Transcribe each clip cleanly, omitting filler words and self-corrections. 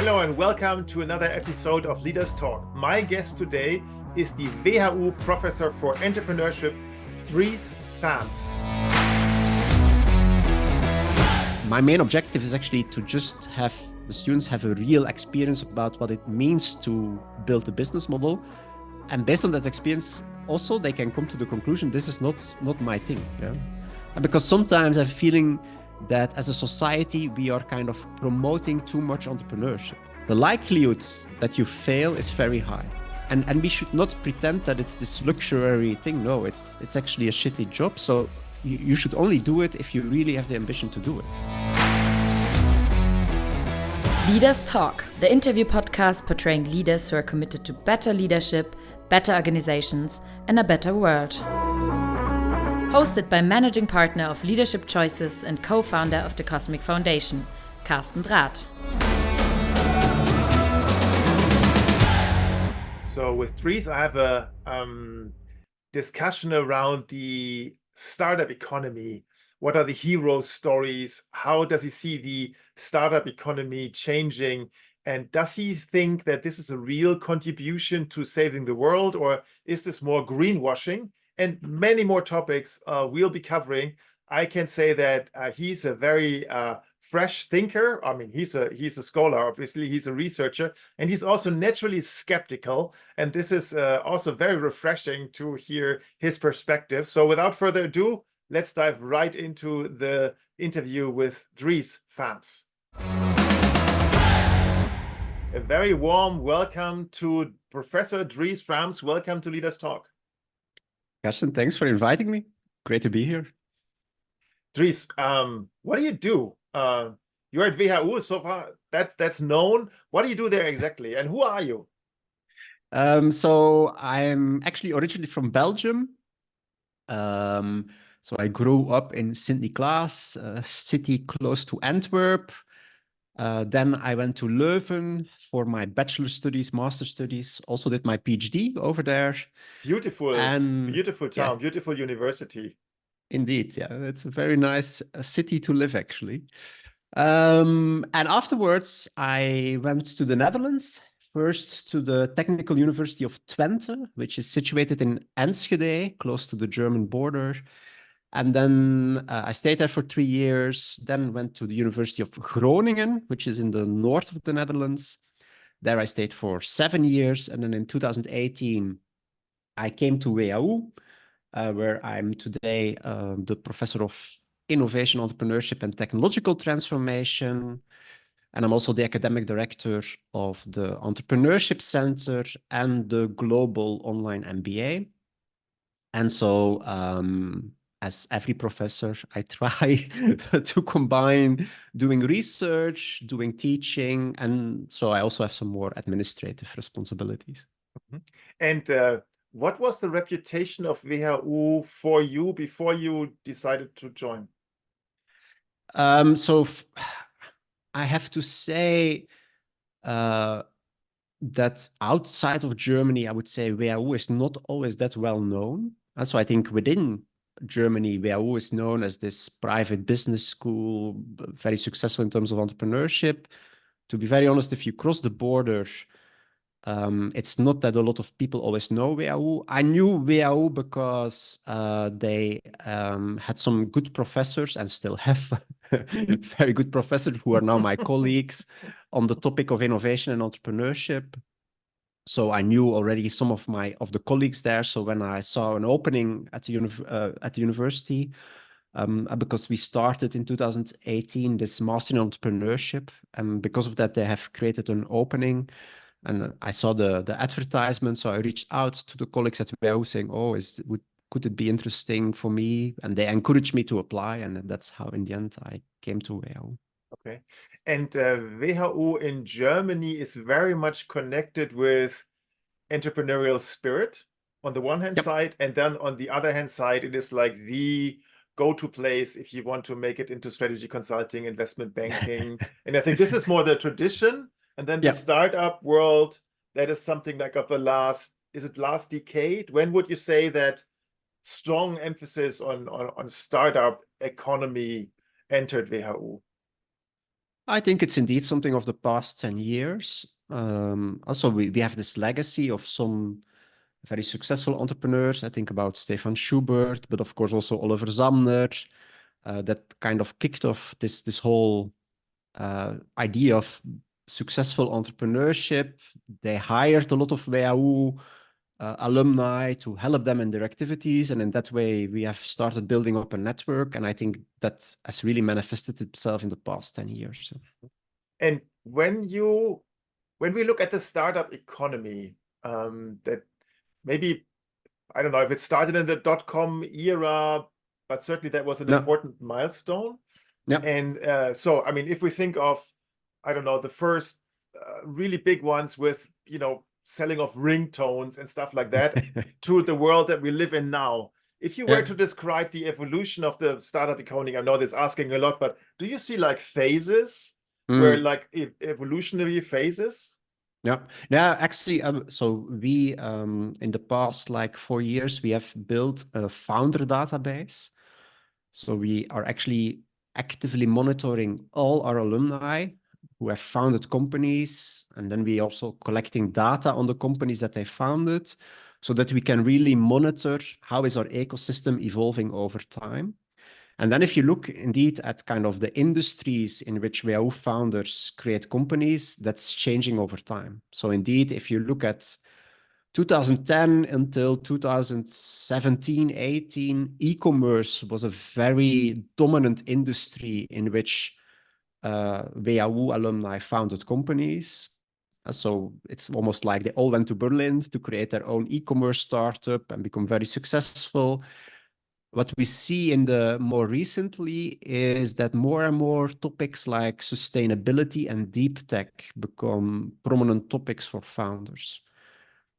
Hello and welcome to another episode of Leaders Talk. My guest today is the WHU Professor for Entrepreneurship, Dries Faems. My main objective is actually to just have the students have a real experience about what it means to build a business model. And based on that experience, also they can come to the conclusion, this is not my thing. Yeah? And because sometimes I have a feeling that as a society, we are kind of promoting too much entrepreneurship. The likelihood that you fail is very high. And we should not pretend that it's this luxury thing. No, it's actually a shitty job. So you should only do it if you really have the ambition to do it. Leaders Talk, the interview podcast portraying leaders who are committed to better leadership, better organizations, and a better world. Hosted by Managing Partner of Leadership Choices and co-founder of the Cosmic Foundation, Karsten. So with Dries, I have a discussion around the startup economy. What are the hero stories? How does he see the startup economy changing? And does he think that this is a real contribution to saving the world, or is this more greenwashing? And many more topics we'll be covering. I can say that he's a very fresh thinker. I mean, he's a scholar, obviously, he's a researcher, and he's also naturally skeptical. And this is also very refreshing to hear his perspective. So without further ado, let's dive right into the interview with Dries Faems. A very warm welcome to Professor Dries Faems. Welcome to Leaders Talk. Karsten, thanks for inviting me. Great to be here. Dries, what do you do? You're at WHU so far. That's known. What do you do there exactly? And who are you? So I'm actually originally from Belgium. So I grew up in Sint-Niklaas, a city close to Antwerp. Then I went to Leuven for my bachelor studies, master studies. Also did my PhD over there. Beautiful town, yeah, beautiful university. Indeed, yeah, it's a very nice city to live, actually. And afterwards, I went to the Netherlands, first to the Technical University of Twente, which is situated in Enschede, close to the German border. And then I stayed there for 3 years, then went to the University of Groningen, which is in the north of the Netherlands. There I stayed for 7 years. And then in 2018, I came to WHU, where I'm today the professor of innovation, entrepreneurship, and technological transformation. And I'm also the academic director of the Entrepreneurship Center and the Global Online MBA. And so, as every professor, I try to combine doing research, doing teaching, and so I also have some more administrative responsibilities. Mm-hmm. And what was the reputation of WHU for you before you decided to join? So I have to say that outside of Germany, I would say WHU is not always that well known. And so I think within Germany, WHU is known as this private business school, very successful in terms of entrepreneurship. To be very honest, if you cross the border, it's not that a lot of people always know WHU. I knew WHU because they had some good professors and still have very good professors who are now my colleagues on the topic of innovation and entrepreneurship. So I knew already some of the colleagues there. So when I saw an opening at the university, because we started in 2018 this master in entrepreneurship, and because of that they have created an opening. And I saw the advertisement, so I reached out to the colleagues at WHU saying, "Oh, could it be interesting for me?" And they encouraged me to apply, and that's how, in the end, I came to WHU. Okay, and WHU in Germany is very much connected with entrepreneurial spirit on the one hand side, and then on the other hand side, it is like the go-to place if you want to make it into strategy consulting, investment banking. And I think this is more the tradition. And then the startup world, that is something like of the last decade? When would you say that strong emphasis on startup economy entered WHU? I think it's indeed something of the past 10 years. Also, we have this legacy of some very successful entrepreneurs. I think about Stefan Schubert, but of course also Oliver Zamner, that kind of kicked off this whole idea of successful entrepreneurship. They hired a lot of WHU alumni to help them in their activities. And in that way, we have started building up a network. And I think that has really manifested itself in the past 10 years. And when we look at the startup economy, that maybe, I don't know if it started in the dot-com era, but certainly that was an important milestone. Yeah. And so, I mean, if we think of, I don't know, the first really big ones with, selling of ringtones and stuff like that to the world that we live in now. If you were to describe the evolution of the startup economy, I know this asking a lot, but do you see like phases where like evolutionary phases? Yeah, actually, so we, in the past like 4 years, we have built a founder database. So we are actually actively monitoring all our alumni who have founded companies, and then we also collecting data on the companies that they founded, so that we can really monitor how is our ecosystem evolving over time. And then if you look indeed at kind of the industries in which WHU founders create companies, that's changing over time. So indeed, if you look at 2010 until 2017, 18, e-commerce was a very dominant industry in which WHU alumni founded companies. So it's almost like they all went to Berlin to create their own e-commerce startup and become very successful. What we see in the more recently is that more and more topics like sustainability and deep tech become prominent topics for founders.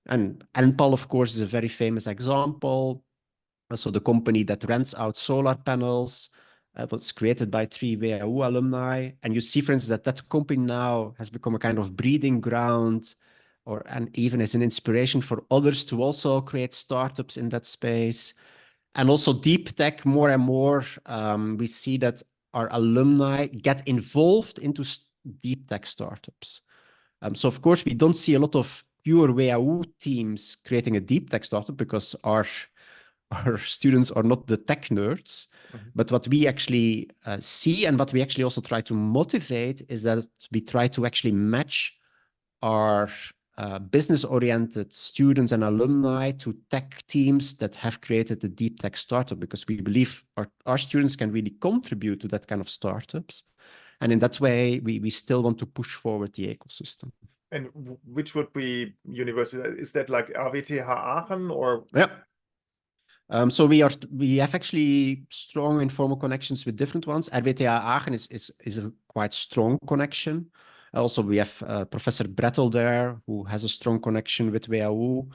And Enpal, of course, is a very famous example. So the company that rents out solar panels was created by 3 WHU alumni. And you see, for instance, that company now has become a kind of breeding ground and even as an inspiration for others to also create startups in that space. And also deep tech, more and more, we see that our alumni get involved into deep tech startups. So of course, we don't see a lot of pure WHU teams creating a deep tech startup because our students are not the tech nerds. But what we actually see and what we actually also try to motivate is that we try to actually match our business-oriented students and alumni to tech teams that have created a deep tech startup, because we believe our students can really contribute to that kind of startups. And in that way, we still want to push forward the ecosystem. And which would be university? Is that like RWTH Aachen or? Yeah. So we have actually strong informal connections with different ones. RWTH Aachen is a quite strong connection. Also, we have Professor Brettel there, who has a strong connection with WHU.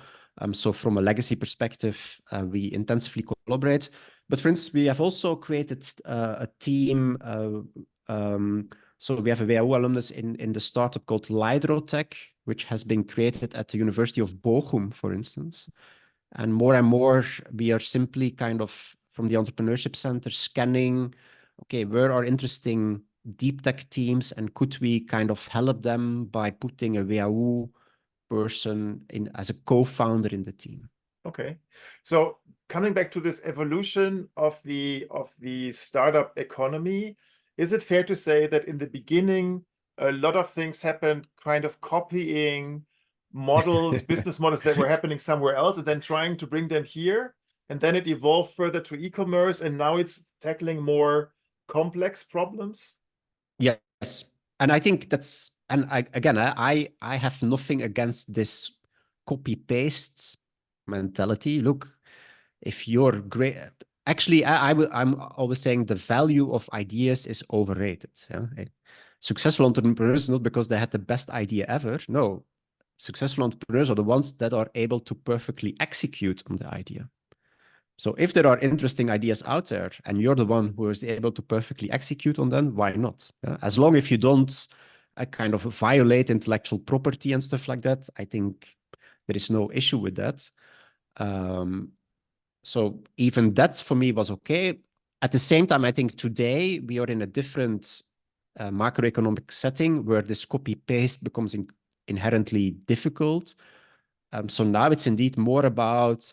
So from a legacy perspective, we intensively collaborate. But for instance, we have also created a team. So we have a WHU alumnus in the startup called Lydrotech, which has been created at the University of Bochum, for instance. And more, we are simply kind of from the Entrepreneurship Center scanning, okay, where are interesting deep tech teams, and could we kind of help them by putting a WHU person in as a co-founder in the team. Okay, so coming back to this evolution of the startup economy, is it fair to say that in the beginning a lot of things happened kind of copying models, business models that were happening somewhere else, and then trying to bring them here, and then it evolved further to e-commerce, and now it's tackling more complex problems? Yes, and I think that's, and I have nothing against this copy-paste mentality. Look, if you're great, actually, I'm always saying the value of ideas is overrated. Yeah? Successful entrepreneurs, not because they had the best idea ever. No, successful entrepreneurs are the ones that are able to perfectly execute on the idea. So if there are interesting ideas out there and you're the one who is able to perfectly execute on them, why not? As long as you don't kind of violate intellectual property and stuff like that, I think there is no issue with that. So even that for me was okay. At the same time, I think today we are in a different macroeconomic setting where this copy-paste becomes inherently difficult. So now it's indeed more about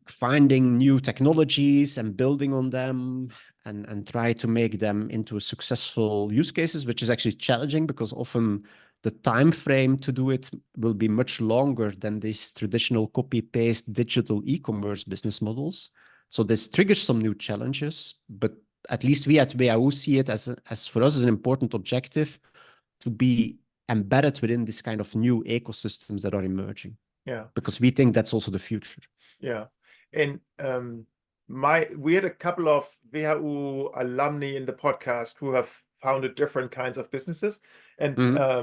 finding new technologies and building on them and try to make them into successful use cases, which is actually challenging because often the time frame to do it will be much longer than these traditional copy-paste digital e-commerce business models. So this triggers some new challenges, but at least we at WHU see it as for us as an important objective to be embedded within this kind of new ecosystems that are emerging. Yeah. Because we think that's also the future. Yeah. And we had a couple of WHU alumni in the podcast who have founded different kinds of businesses. And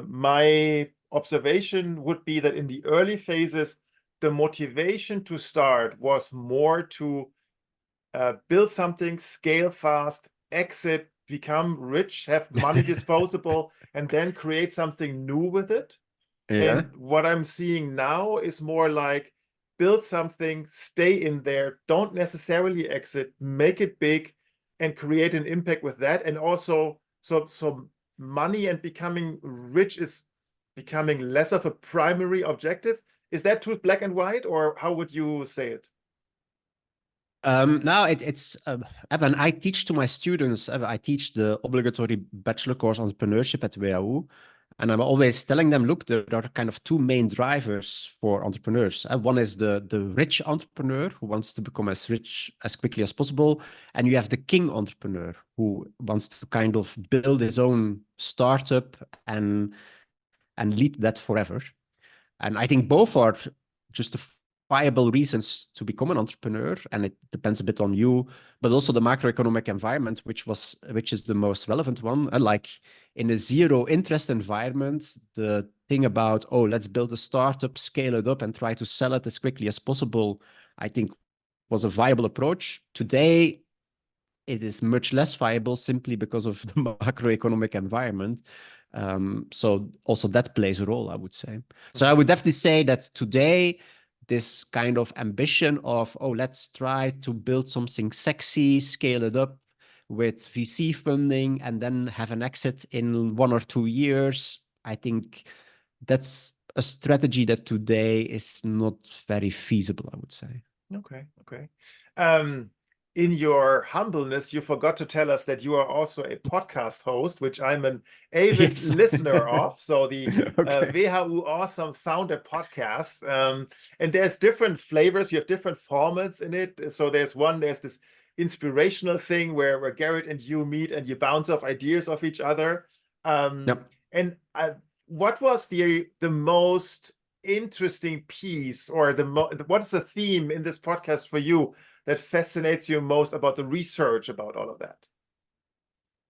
my observation would be that in the early phases, the motivation to start was more to build something, scale fast, exit, become rich, have money disposable, and then create something new with it. Yeah. And what I'm seeing now is more like build something, stay in there, don't necessarily exit, make it big and create an impact with that. And also, so money and becoming rich is becoming less of a primary objective. Is that too black and white, or how would you say it? Now it's when I teach to my students, I teach the obligatory bachelor course entrepreneurship at WHU, and I'm always telling them, look, there are kind of two main drivers for entrepreneurs. One is the rich entrepreneur who wants to become as rich as quickly as possible, and you have the king entrepreneur who wants to kind of build his own startup and lead that forever. And I think both are justifiable reasons to become an entrepreneur, and it depends a bit on you, but also the macroeconomic environment, which is the most relevant one. And like in a zero interest environment, the thing about, oh, let's build a startup, scale it up, and try to sell it as quickly as possible, I think was a viable approach. Today, it is much less viable simply because of the macroeconomic environment. So also that plays a role, I would say. So I would definitely say that today, this kind of ambition of, oh, let's try to build something sexy, scale it up with VC funding, and then have an exit in 1 or 2 years, I think that's a strategy that today is not very feasible, I would say. Okay. In your humbleness, you forgot to tell us that you are also a podcast host, which I'm an avid Yes. listener of. So the Okay. WHU Awesome Founder podcast. And there's different flavors. You have different formats in it. So there's this inspirational thing where Garrett and you meet and you bounce off ideas of each other. Yep. And what was the most interesting piece, or what is the theme in this podcast for you that fascinates you most about the research about all of that?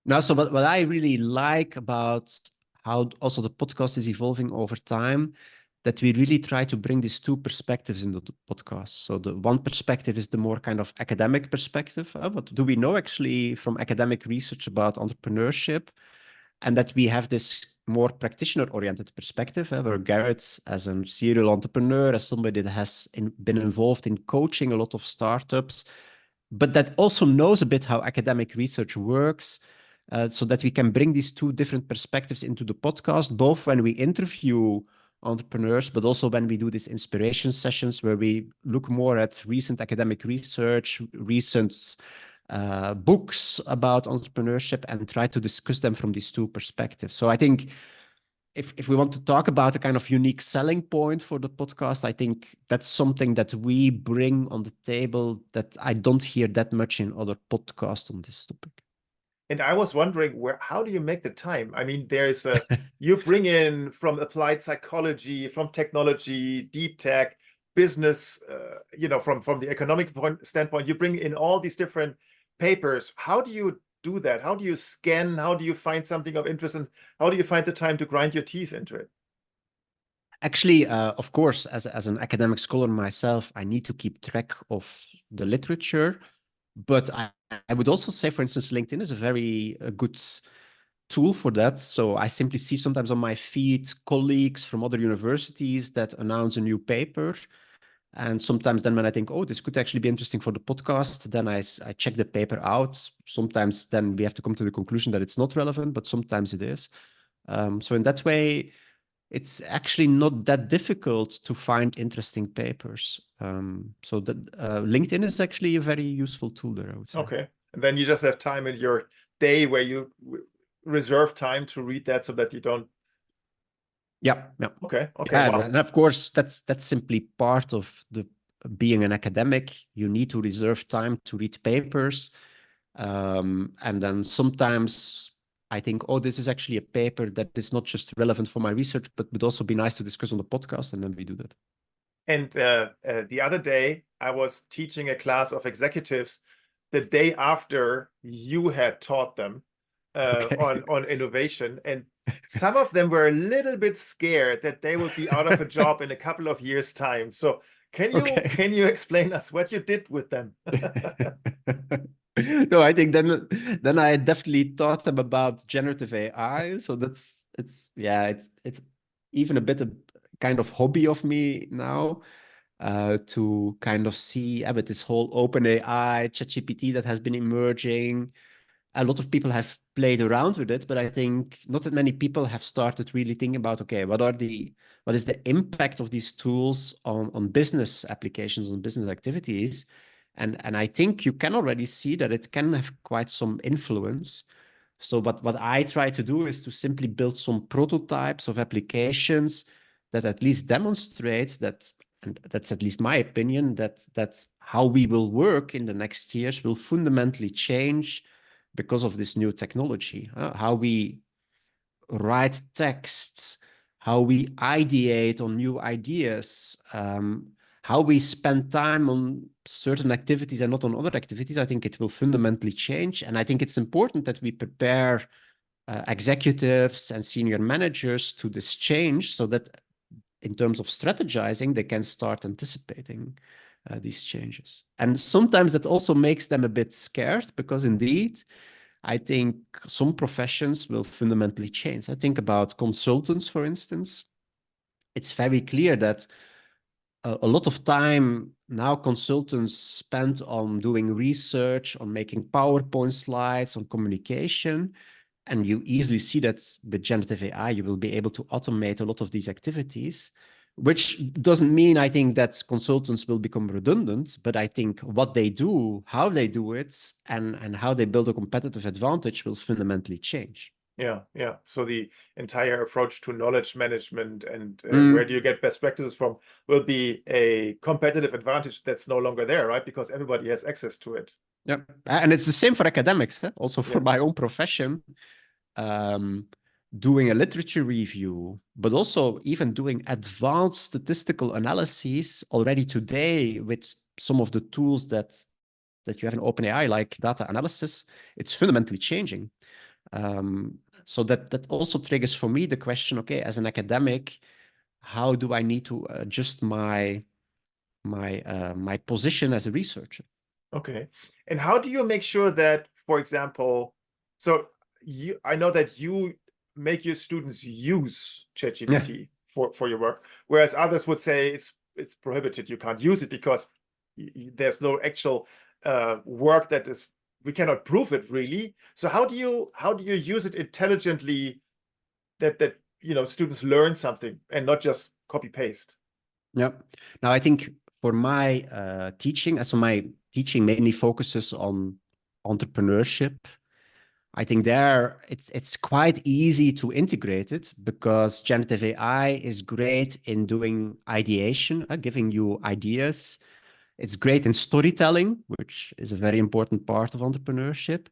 Now, so what I really like about how also the podcast is evolving over time, that we really try to bring these two perspectives into the podcast. So the one perspective is the more kind of academic perspective. What do we know actually from academic research about entrepreneurship? And that we have this more practitioner-oriented perspective, where Garrett, as a serial entrepreneur, as somebody that has been involved in coaching a lot of startups, but that also knows a bit how academic research works, so that we can bring these two different perspectives into the podcast, both when we interview entrepreneurs, but also when we do these inspiration sessions where we look more at recent academic research, recent books about entrepreneurship, and try to discuss them from these two perspectives. So I think if we want to talk about a kind of unique selling point for the podcast, I think that's something that we bring on the table that I don't hear that much in other podcasts on this topic. And I was wondering, how do you make the time? I mean, you bring in from applied psychology, from technology, deep tech, business, from the economic standpoint, you bring in all these different papers. How do you do that? How do you scan? How do you find something of interest? And how do you find the time to grind your teeth into it? Actually, of course, as an academic scholar myself, I need to keep track of the literature. But I would also say, for instance, LinkedIn is a very good tool for that. So I simply see sometimes on my feed colleagues from other universities that announce a new paper. And sometimes then when I think, oh, this could actually be interesting for the podcast, then I check the paper out. Sometimes then we have to come to the conclusion that it's not relevant, but sometimes it is. So in that way, it's actually not that difficult to find interesting papers. So that LinkedIn is actually a very useful tool there, I would say. Okay. And then you just have time in your day where you reserve time to read that so that you don't. Yeah. Okay. Yeah, Wow. and of course, that's simply part of the being an academic. You need to reserve time to read papers. And then sometimes I think, oh, this is actually a paper that is not just relevant for my research, but would also be nice to discuss on the podcast, and then we do that. And the other day, I was teaching a class of executives the day after you had taught them on innovation. And some of them were a little bit scared that they would be out of a job in a couple of years' time. So can you explain us what you did with them? No, I think then I definitely taught them about generative AI. So it's even a bit of kind of hobby of me now to kind of see with this whole OpenAI, ChatGPT that has been emerging. A lot of people have played around with it, but I think not that many people have started really thinking about, okay, what is the impact of these tools on business applications, on business activities? And I think you can already see that it can have quite some influence. So what I try to do is to simply build some prototypes of applications that at least demonstrate that, and that's at least my opinion, that how we will work in the next years will fundamentally change because of this new technology. How we write texts, how we ideate on new ideas, how we spend time on certain activities and not on other activities. I think it will fundamentally change. And I think it's important that we prepare executives and senior managers to this change so that in terms of strategizing, they can start anticipating these changes. And sometimes that also makes them a bit scared because indeed, I think some professions will fundamentally change. I think about consultants, for instance. It's very clear that a lot of time now consultants spend on doing research, on making PowerPoint slides, on communication. And you easily see that with generative AI, you will be able to automate a lot of these activities, which doesn't mean, I think, that consultants will become redundant, but I think what they do, how they do it, and how they build a competitive advantage will fundamentally change. Yeah. So the entire approach to knowledge management and where do you get best practices from will be a competitive advantage that's no longer there, right? Because everybody has access to it. Yeah, and it's the same for academics, also for my own profession. Doing a literature review, but also even doing advanced statistical analyses already today with some of the tools that you have in OpenAI, like data analysis, it's fundamentally changing. So that also triggers for me the question, okay, as an academic, how do I need to adjust my position as a researcher? Okay. And how do you make sure that, for example, so I know that you make your students use ChatGPT for your work, whereas others would say it's prohibited. You can't use it because there's no actual work that is, we cannot prove it really. So how do you use it intelligently that students learn something and not just copy paste? Yeah. Now I think for my teaching, so my teaching mainly focuses on entrepreneurship. I think there it's quite easy to integrate it because generative AI is great in doing ideation, giving you ideas. It's great in storytelling, which is a very important part of entrepreneurship.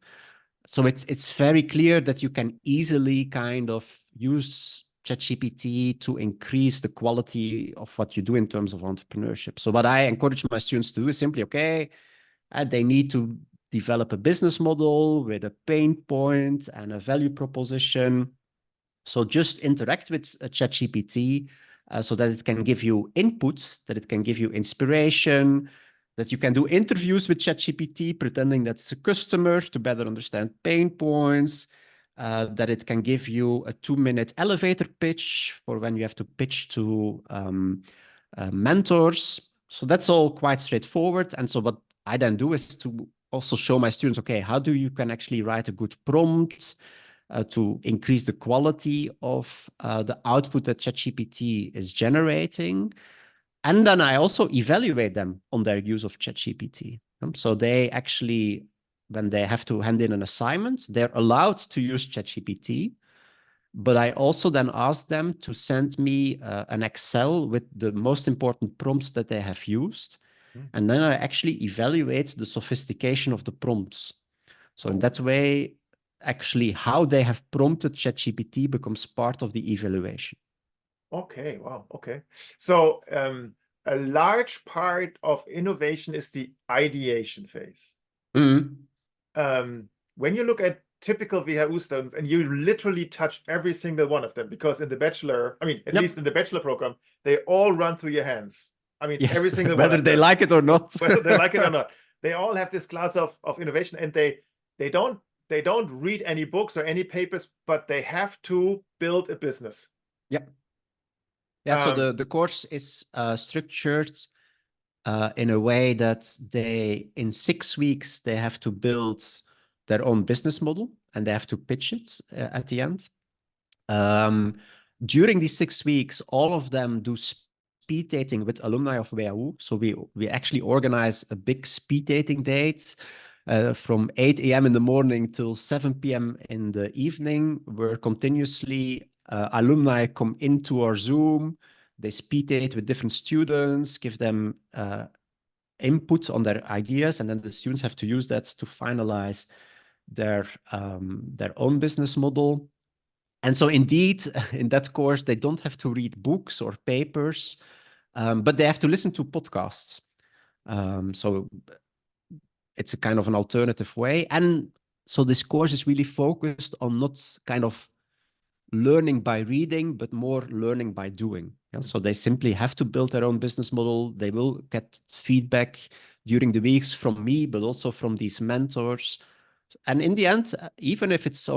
So it's very clear that you can easily kind of use ChatGPT to increase the quality of what you do in terms of entrepreneurship. So what I encourage my students to do is simply, okay, they need to develop a business model with a pain point and a value proposition. So just interact with ChatGPT so that it can give you inputs, that it can give you inspiration, that you can do interviews with ChatGPT, pretending that it's a customer to better understand pain points, that it can give you a 2-minute elevator pitch for when you have to pitch to mentors. So that's all quite straightforward. And so what I then do is to also show my students, okay, how do you can actually write a good prompt to increase the quality of the output that ChatGPT is generating. And then I also evaluate them on their use of ChatGPT. So they actually, when they have to hand in an assignment, they're allowed to use ChatGPT. But I also then ask them to send me an Excel with the most important prompts that they have used. And then I actually evaluate the sophistication of the prompts. So in that way, actually how they have prompted ChatGPT becomes part of the evaluation. Okay, wow, okay. So a large part of innovation is the ideation phase. When you look at typical WHU students, and you literally touch every single one of them, because in the bachelor, I mean, at least in the bachelor program, they all run through your hands. I mean, yes, every single whether one of they them, like it or not. whether they like it or not, they all have this class of innovation, and they don't read any books or any papers, but they have to build a business. Yep. Yeah, so the course is structured in a way that in 6 weeks, they have to build their own business model and they have to pitch it at the end. During these 6 weeks, all of them do speed dating with alumni of WHU. So we actually organize a big speed dating date from 8 a.m. in the morning till 7 p.m. in the evening, where continuously alumni come into our Zoom. They speed date with different students, give them input on their ideas, and then the students have to use that to finalize their own business model. And so indeed, in that course, they don't have to read books or papers, but they have to listen to podcasts. So it's a kind of an alternative way. And so this course is really focused on not kind of learning by reading, but more learning by doing. Yeah? So they simply have to build their own business model. They will get feedback during the weeks from me, but also from these mentors. And in the end, even if it's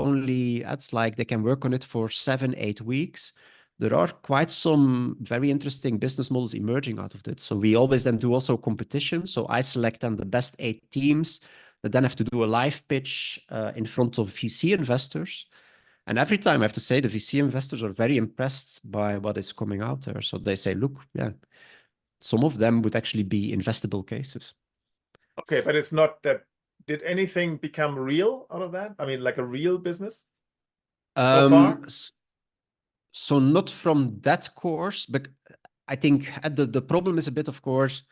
like they can work on it for 7-8 weeks, there are quite some very interesting business models emerging out of it. So we always then do also competition. So I select then the best 8 teams that then have to do a live pitch in front of VC investors. And every time I have to say the VC investors are very impressed by what is coming out there. So they say, look, yeah, some of them would actually be investable cases. Okay, but it's not that. Did anything become real out of that? I mean, like a real business so far? So not from that course, but I think the problem is a bit, of course,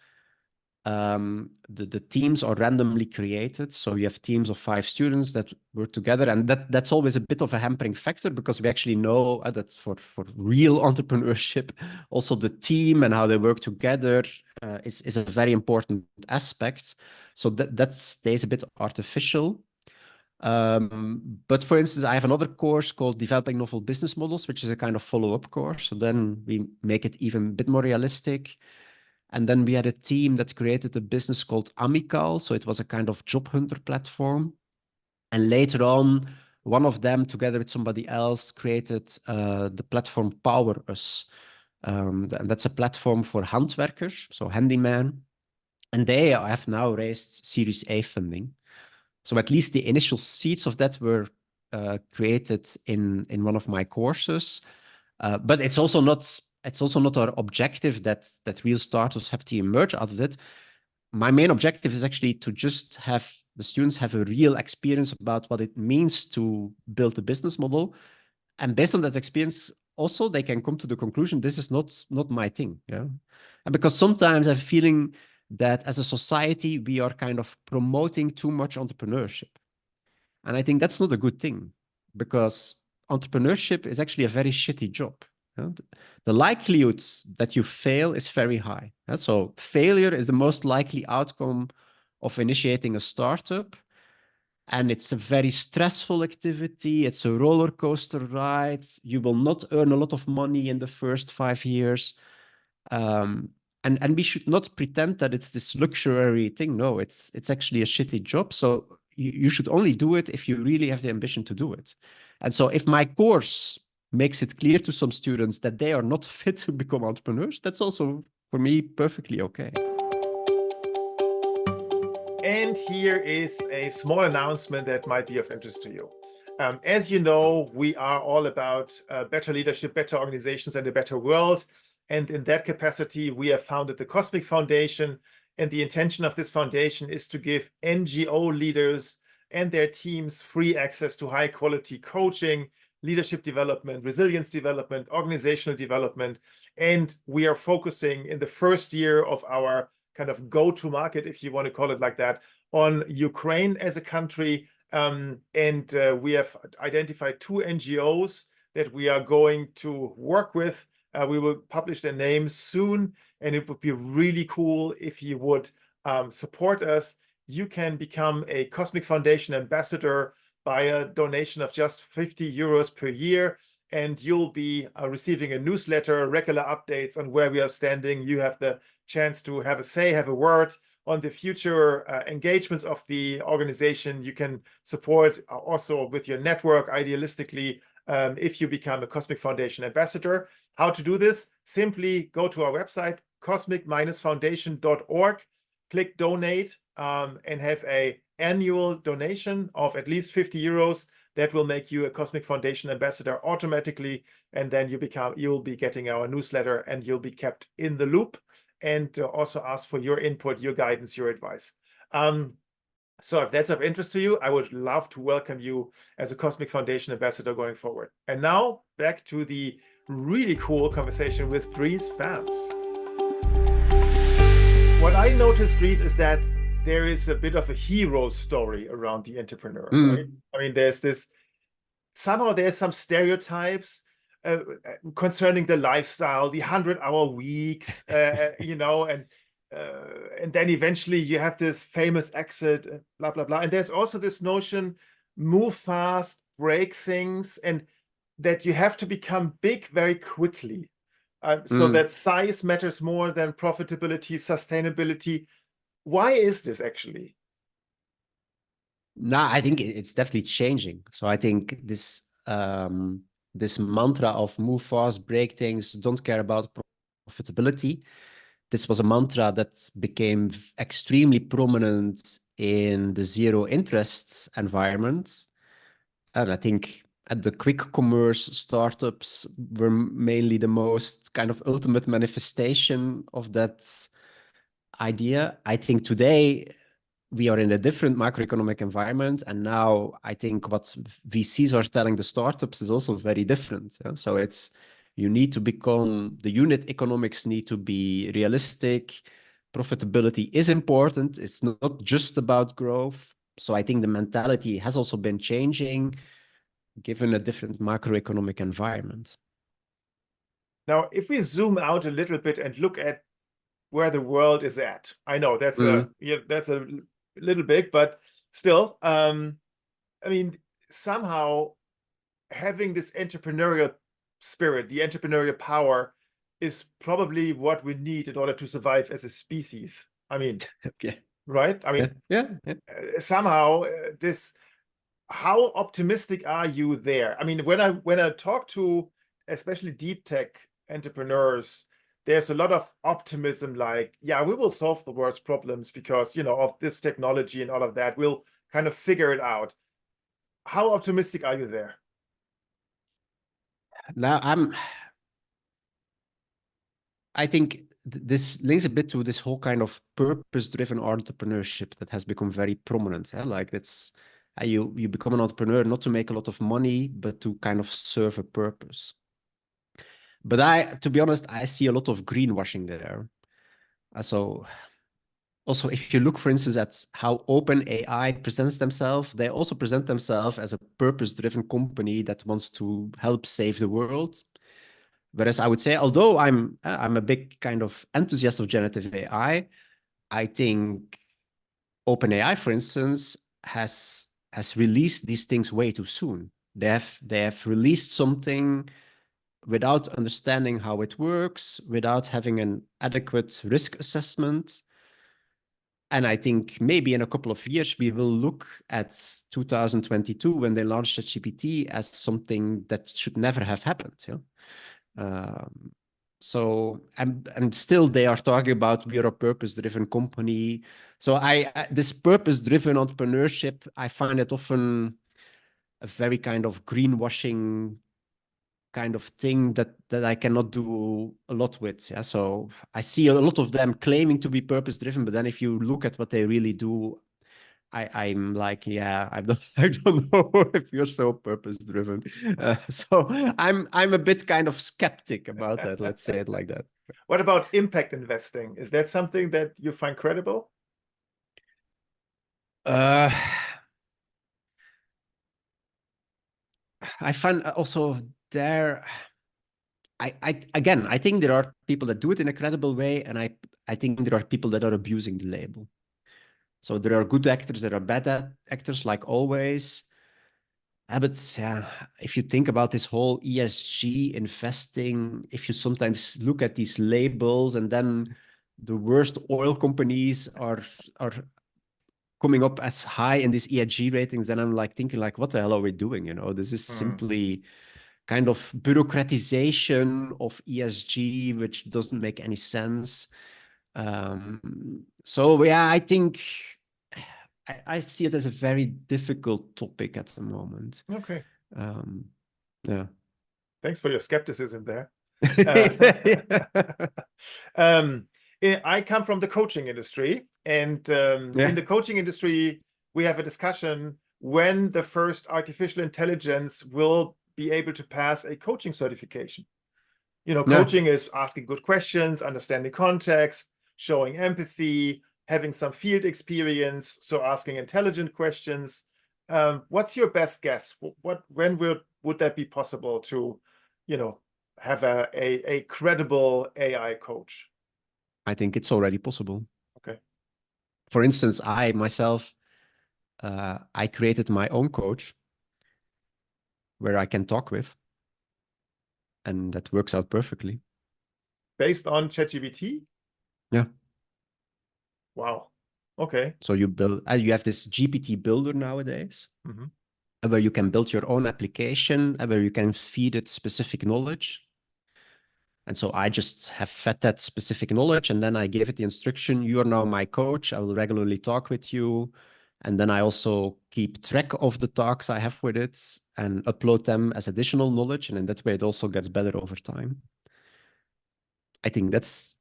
the teams are randomly created. So you have teams of 5 students that work together, and that's always a bit of a hampering factor, because we actually know that for real entrepreneurship, also the team and how they work together is a very important aspect. So that stays a bit artificial. But for instance, I have another course called Developing Novel Business Models, which is a kind of follow-up course. So then we make it even a bit more realistic. And then we had a team that created a business called Amical. So it was a kind of job hunter platform. And later on, one of them, together with somebody else, created the platform Power Us. And that's a platform for handwerkers, so handyman. And they have now raised Series A funding. So at least the initial seeds of that were created in one of my courses. But it's also not our objective that real startups have to emerge out of it. My main objective is actually to just have the students have a real experience about what it means to build a business model. And based on that experience, also they can come to the conclusion, this is not my thing. Yeah. And because sometimes I have a feeling that as a society, we are kind of promoting too much entrepreneurship. And I think that's not a good thing, because entrepreneurship is actually a very shitty job. The likelihood that you fail is very high. So failure is the most likely outcome of initiating a startup. And it's a very stressful activity. It's a roller coaster ride. You will not earn a lot of money in the first 5 years. And we should not pretend that it's this luxury thing. No, it's actually a shitty job. So you should only do it if you really have the ambition to do it. And so if my course makes it clear to some students that they are not fit to become entrepreneurs, that's also, for me, perfectly okay. And here is a small announcement that might be of interest to you. As you know, we are all about better leadership, better organizations, and a better world. And in that capacity, we have founded the Cosmic Foundation. And the intention of this foundation is to give NGO leaders and their teams free access to high quality coaching, leadership development, resilience development, organizational development. And we are focusing in the first year of our kind of go-to market, if you want to call it like that, on Ukraine as a country. We have identified 2 NGOs that we are going to work with. We will publish their names soon, and it would be really cool if you would support us. You can become a Cosmic Foundation ambassador by a donation of just 50 euros per year, and you'll be receiving a newsletter, regular updates on where we are standing. You have the chance to have a say, have a word on the future engagements of the organization. You can support also with your network, idealistically, if you become a Cosmic Foundation ambassador. How to do this? Simply go to our website, cosmic-foundation.org, click donate, and have an annual donation of at least 50 euros. That will make you a Cosmic Foundation ambassador automatically, and then you'll be getting our newsletter, and you'll be kept in the loop, and also ask for your input, your guidance, your advice. So if that's of interest to you, I would love to welcome you as a Cosmic Foundation ambassador going forward. And now back to the really cool conversation with Dries Faems. What I noticed, Dries, is that there is a bit of a hero story around the entrepreneur, right? I mean, there's some stereotypes concerning the lifestyle, the 100-hour weeks, and then eventually you have this famous exit, blah, blah, blah. And there's also this notion, move fast, break things, and that you have to become big very quickly. So that size matters more than profitability, sustainability. Why is this actually? No, I think it's definitely changing. So I think this this mantra of move fast, break things, don't care about profitability. This was a mantra that became extremely prominent in the zero interest environment. And I think at the quick commerce startups were mainly the most kind of ultimate manifestation of that idea. I think today we are in a different macroeconomic environment, and now I think what VCs are telling the startups is also very different. Yeah? So you need to become, the unit economics need to be realistic. Profitability is important. It's not just about growth. So I think the mentality has also been changing given a different macroeconomic environment. Now, if we zoom out a little bit and look at where the world is at, I know that's a little big, but still, I mean, somehow having this entrepreneurial spirit, the entrepreneurial power, is probably what we need in order to survive as a species. I mean, right? I mean, somehow how optimistic are you there? I mean, when I talk to especially deep tech entrepreneurs, there's a lot of optimism, like, yeah, we will solve the world's problems because, of this technology and all of that. We'll kind of figure it out. How optimistic are you there? Now, I think this links a bit to this whole kind of purpose-driven entrepreneurship that has become very prominent. Like you become an entrepreneur not to make a lot of money, but to kind of serve a purpose. But to be honest, I see a lot of greenwashing there. So also, if you look, for instance, at how OpenAI presents themselves, they also present themselves as a purpose-driven company that wants to help save the world. Whereas I would say, although I'm a big kind of enthusiast of generative AI, I think OpenAI, for instance, has released these things way too soon. They have released something without understanding how it works, without having an adequate risk assessment. And I think maybe in a couple of years, we will look at 2022 when they launched ChatGPT as something that should never have happened. So, and still they are talking about we are a purpose-driven company. So this purpose-driven entrepreneurship, I find it often a very kind of greenwashing kind of thing that I cannot do a lot with. Yeah. So I see a lot of them claiming to be purpose-driven, but then if you look at what they really do, I'm like, yeah, I don't know if you're so purpose-driven. So I'm a bit kind of skeptic about that. Let's say it like that. What about impact investing? Is that something that you find credible? I find also there. I think there are people that do it in a credible way, and I think there are people that are abusing the label. So there are good actors, there are bad actors, like always. But yeah, if you think about this whole ESG investing, if you sometimes look at these labels and then the worst oil companies are coming up as high in these ESG ratings, then I'm like thinking like, what the hell are we doing? You know, this is simply kind of bureaucratization of ESG, which doesn't make any sense. So yeah, I think I see it as a very difficult topic at the moment. Okay. Yeah. Thanks for your skepticism there. Yeah. I come from the coaching industry, and in the coaching industry, we have a discussion when the first artificial intelligence will be able to pass a coaching certification. You know, coaching is asking good questions, understanding context, showing empathy, having some field experience, so asking intelligent questions. What's your best guess? When would that be possible to, you know, have a credible AI coach? I think it's already possible. Okay. For instance, I myself, I created my own coach where I can talk with, and that works out perfectly. Based on ChatGPT? Yeah. Wow. Okay. So you build, you have this GPT builder nowadays, where you can build your own application, where you can feed it specific knowledge. And so I just have fed that specific knowledge, and then I gave it the instruction, you are now my coach. I will regularly talk with you. And then I also keep track of the talks I have with it and upload them as additional knowledge. And in that way, it also gets better over time. I think that's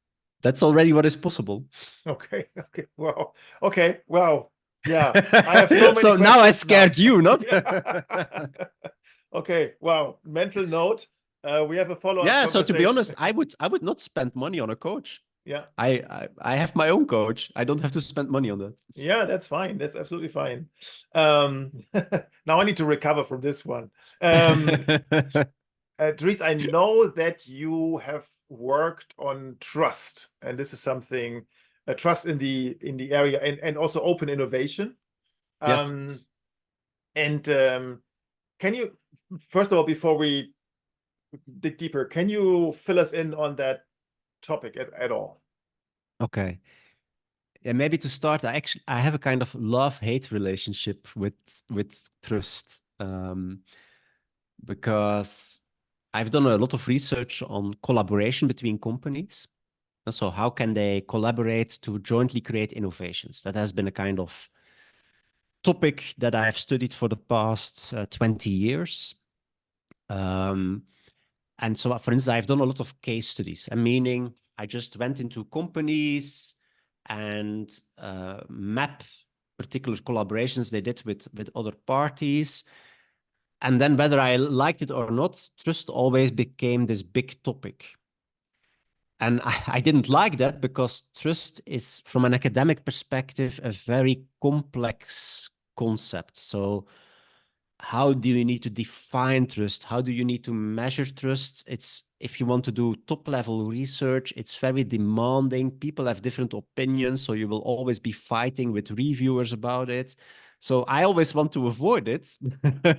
already what is possible. Okay. Okay. Wow. Okay. Wow. Yeah. I have so many So now I questions scared you, not? Okay. Wow. Mental note. We have a follow-up Yeah. So to be conversation. honest, I would not spend money on a coach. Yeah. I have my own coach. I don't have to spend money on that. Yeah, that's fine. That's absolutely fine. Now I need to recover from this one. Dries, I know that you have worked on trust, and this is something, trust in the area, and also open innovation. Yes. And can you, first of all, before we dig deeper, can you fill us in on that topic at all? Okay. Yeah, maybe to start, I have a kind of love-hate relationship with trust, because I've done a lot of research on collaboration between companies. And so how can they collaborate to jointly create innovations? That has been a kind of topic that I have studied for the past 20 years. And so, for instance, I've done a lot of case studies, meaning I just went into companies and map particular collaborations they did with other parties. And then whether I liked it or not, trust always became this big topic. And I didn't like that because trust is, from an academic perspective, a very complex concept. So how do you need to define trust? How do you need to measure trust? It's, if you want to do top level research, it's very demanding. People have different opinions, so you will always be fighting with reviewers about it. So I always want to avoid it.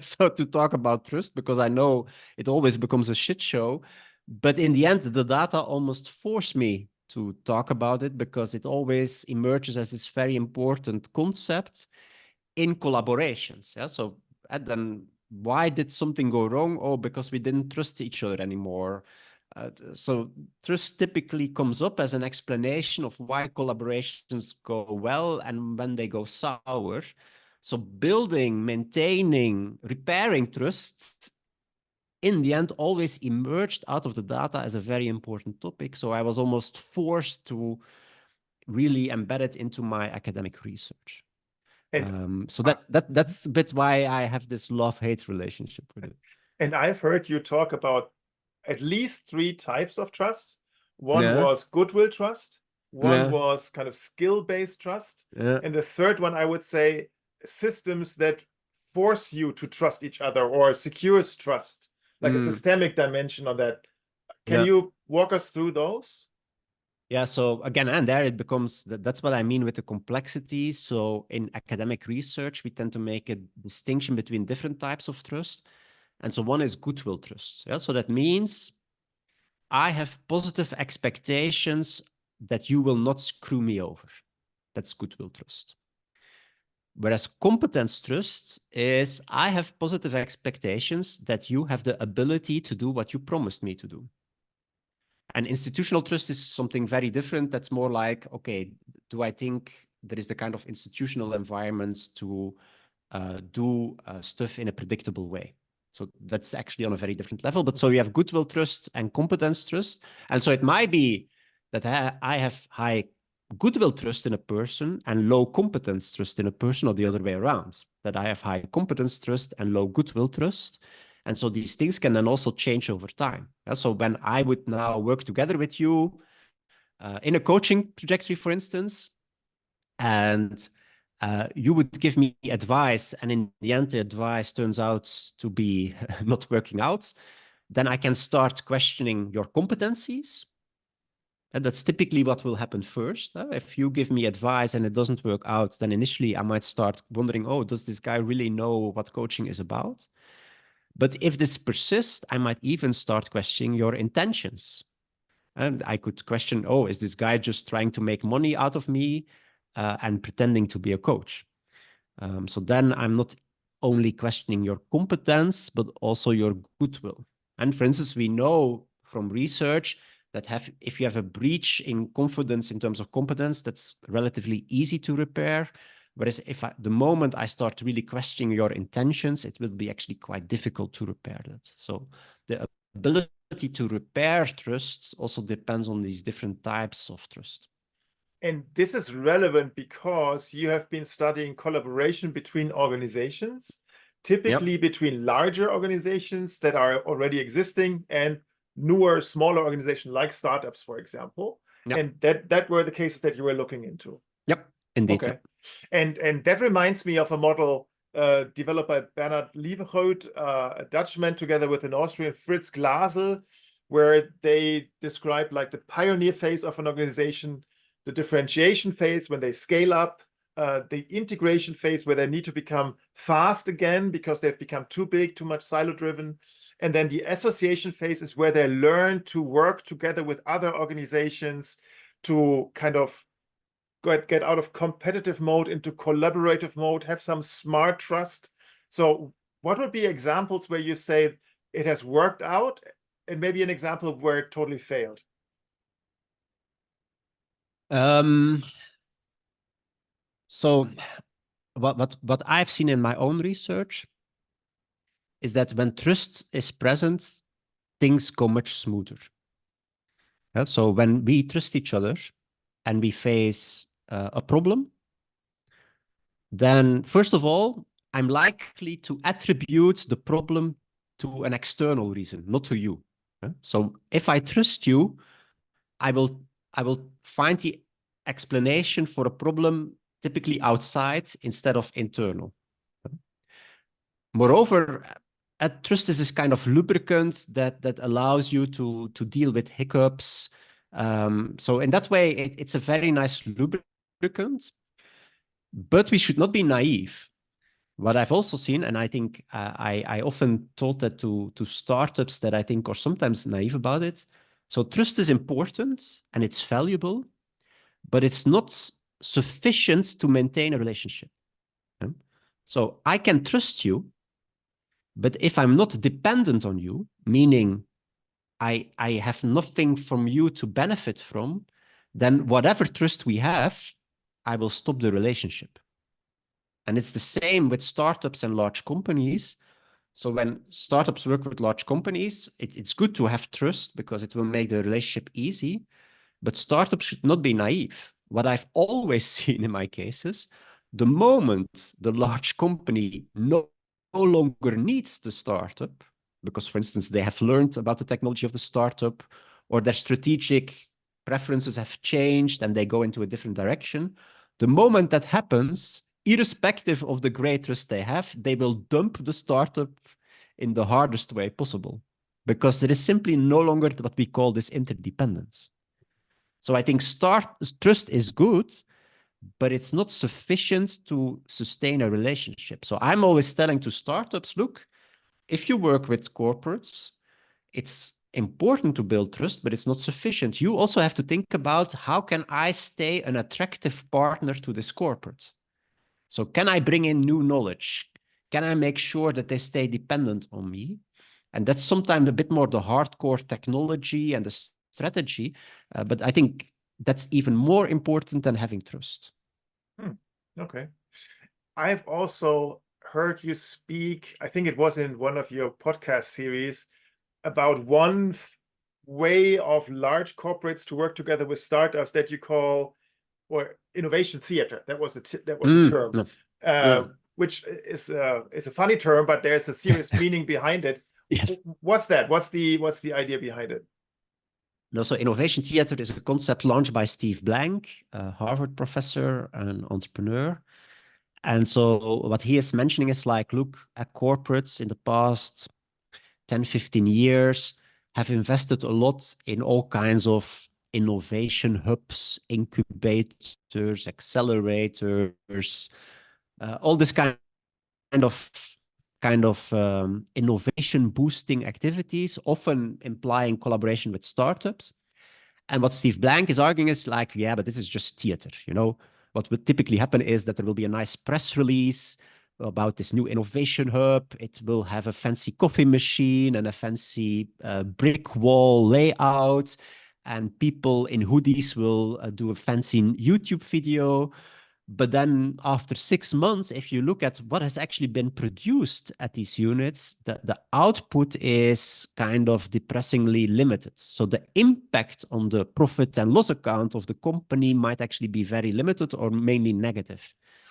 So to talk about trust, because I know it always becomes a shit show. But in the end, the data almost force me to talk about it because it always emerges as this very important concept in collaborations. Yeah. So, and then why did something go wrong? Oh, because we didn't trust each other anymore. So trust typically comes up as an explanation of why collaborations go well and when they go sour. So building, maintaining, repairing trust in the end always emerged out of the data as a very important topic. So I was almost forced to really embed it into my academic research. So that's a bit why I have this love-hate relationship with it. And I've heard you talk about at least 3 types of trust. One was goodwill trust, one was kind of skill-based trust, and the third one, I would say, systems that force you to trust each other or secures trust, like a systemic dimension on that. Can you walk us through those? Yeah, so again, and there it becomes, that's what I mean with the complexity. So in academic research, we tend to make a distinction between different types of trust. And so one is goodwill trust. Yeah? So that means I have positive expectations that you will not screw me over. That's goodwill trust. Whereas competence trust is I have positive expectations that you have the ability to do what you promised me to do. And institutional trust is something very different. That's more like, okay, do I think there is the kind of institutional environment to do stuff in a predictable way? So that's actually on a very different level. But so you have goodwill trust and competence trust. And so it might be that I have high goodwill trust in a person and low competence trust in a person, or the other way around, that I have high competence trust and low goodwill trust. And so these things can then also change over time. So when I would now work together with you in a coaching trajectory, for instance, and you would give me advice, and in the end, the advice turns out to be not working out, then I can start questioning your competencies. And that's typically what will happen first. If you give me advice and it doesn't work out, then initially I might start wondering, oh, does this guy really know what coaching is about? But if this persists, I might even start questioning your intentions. And I could question, oh, is this guy just trying to make money out of me and pretending to be a coach? So then I'm not only questioning your competence, but also your goodwill. And for instance, we know from research that if you have a breach in confidence in terms of competence, that's relatively easy to repair. Whereas the moment I start really questioning your intentions, it will be actually quite difficult to repair that. So the ability to repair trust also depends on these different types of trust. And this is relevant because you have been studying collaboration between organizations, typically between larger organizations that are already existing and newer, smaller organizations like startups, for example. And that were the cases that you were looking into. Yep, indeed. Okay. And that reminds me of a model developed by Bernard Lieberhout, a Dutchman, together with an Austrian, Fritz Glasel, where they describe like the pioneer phase of an organization, the differentiation phase when they scale up, the integration phase where they need to become fast again because they've become too big, too much silo-driven. And then the association phase is where they learn to work together with other organizations to kind of get out of competitive mode into collaborative mode, have some smart trust. So what would be examples where you say it has worked out, and maybe an example where it totally failed? So what I've seen in my own research is that when trust is present, things go much smoother. So when we trust each other and we face a problem, then first of all, I'm likely to attribute the problem to an external reason, not to you. So if I trust you, I will find the explanation for a problem typically outside instead of internal. Moreover, trust is this kind of lubricant that allows you to deal with hiccups. So in that way, it's a very nice lubricant, but we should not be naive. What I've also seen, and I think I often told that to startups that I think are sometimes naive about it. So trust is important and it's valuable, but it's not sufficient to maintain a relationship. So I can trust you, but if I'm not dependent on you, meaning I have nothing from you to benefit from, then whatever trust we have, I will stop the relationship. And it's the same with startups and large companies. So when startups work with large companies, it's good to have trust because it will make the relationship easy. But startups should not be naive. What I've always seen in my cases, the moment the large company no longer needs the startup, because, for instance, they have learned about the technology of the startup, or their strategic preferences have changed and they go into a different direction, the moment that happens, irrespective of the great trust they have, they will dump the startup in the hardest way possible, because there is simply no longer what we call this interdependence. So I think trust is good, but it's not sufficient to sustain a relationship. So I'm always telling to startups, look, if you work with corporates, it's important to build trust, but it's not sufficient. You also have to think about, how can I stay an attractive partner to this corporate? So can I bring in new knowledge? Can I make sure that they stay dependent on me? And that's sometimes a bit more the hardcore technology and the strategy, but I think that's even more important than having trust. Okay. I've also heard you speak, I think it was in one of your podcast series, about one way of large corporates to work together with startups that you call, or innovation theater. That was the term, which is it's a funny term, but there's a serious meaning behind it. Yes. What's that? What's the idea behind it? No, so innovation theater is a concept launched by Steve Blank, a Harvard professor and entrepreneur. And so what he is mentioning is like, look, corporates in the past 10, 15 years have invested a lot in all kinds of innovation hubs, incubators, accelerators, all this kind of innovation boosting activities, often implying collaboration with startups. And what Steve Blank is arguing is like, yeah, but this is just theater. You know, what would typically happen is that there will be a nice press release about this new innovation hub. It will have a fancy coffee machine and a fancy brick wall layout, and people in hoodies will do a fancy YouTube video. But then after 6 months, if you look at what has actually been produced at these units, the output is kind of depressingly limited. So the impact on the profit and loss account of the company might actually be very limited or mainly negative.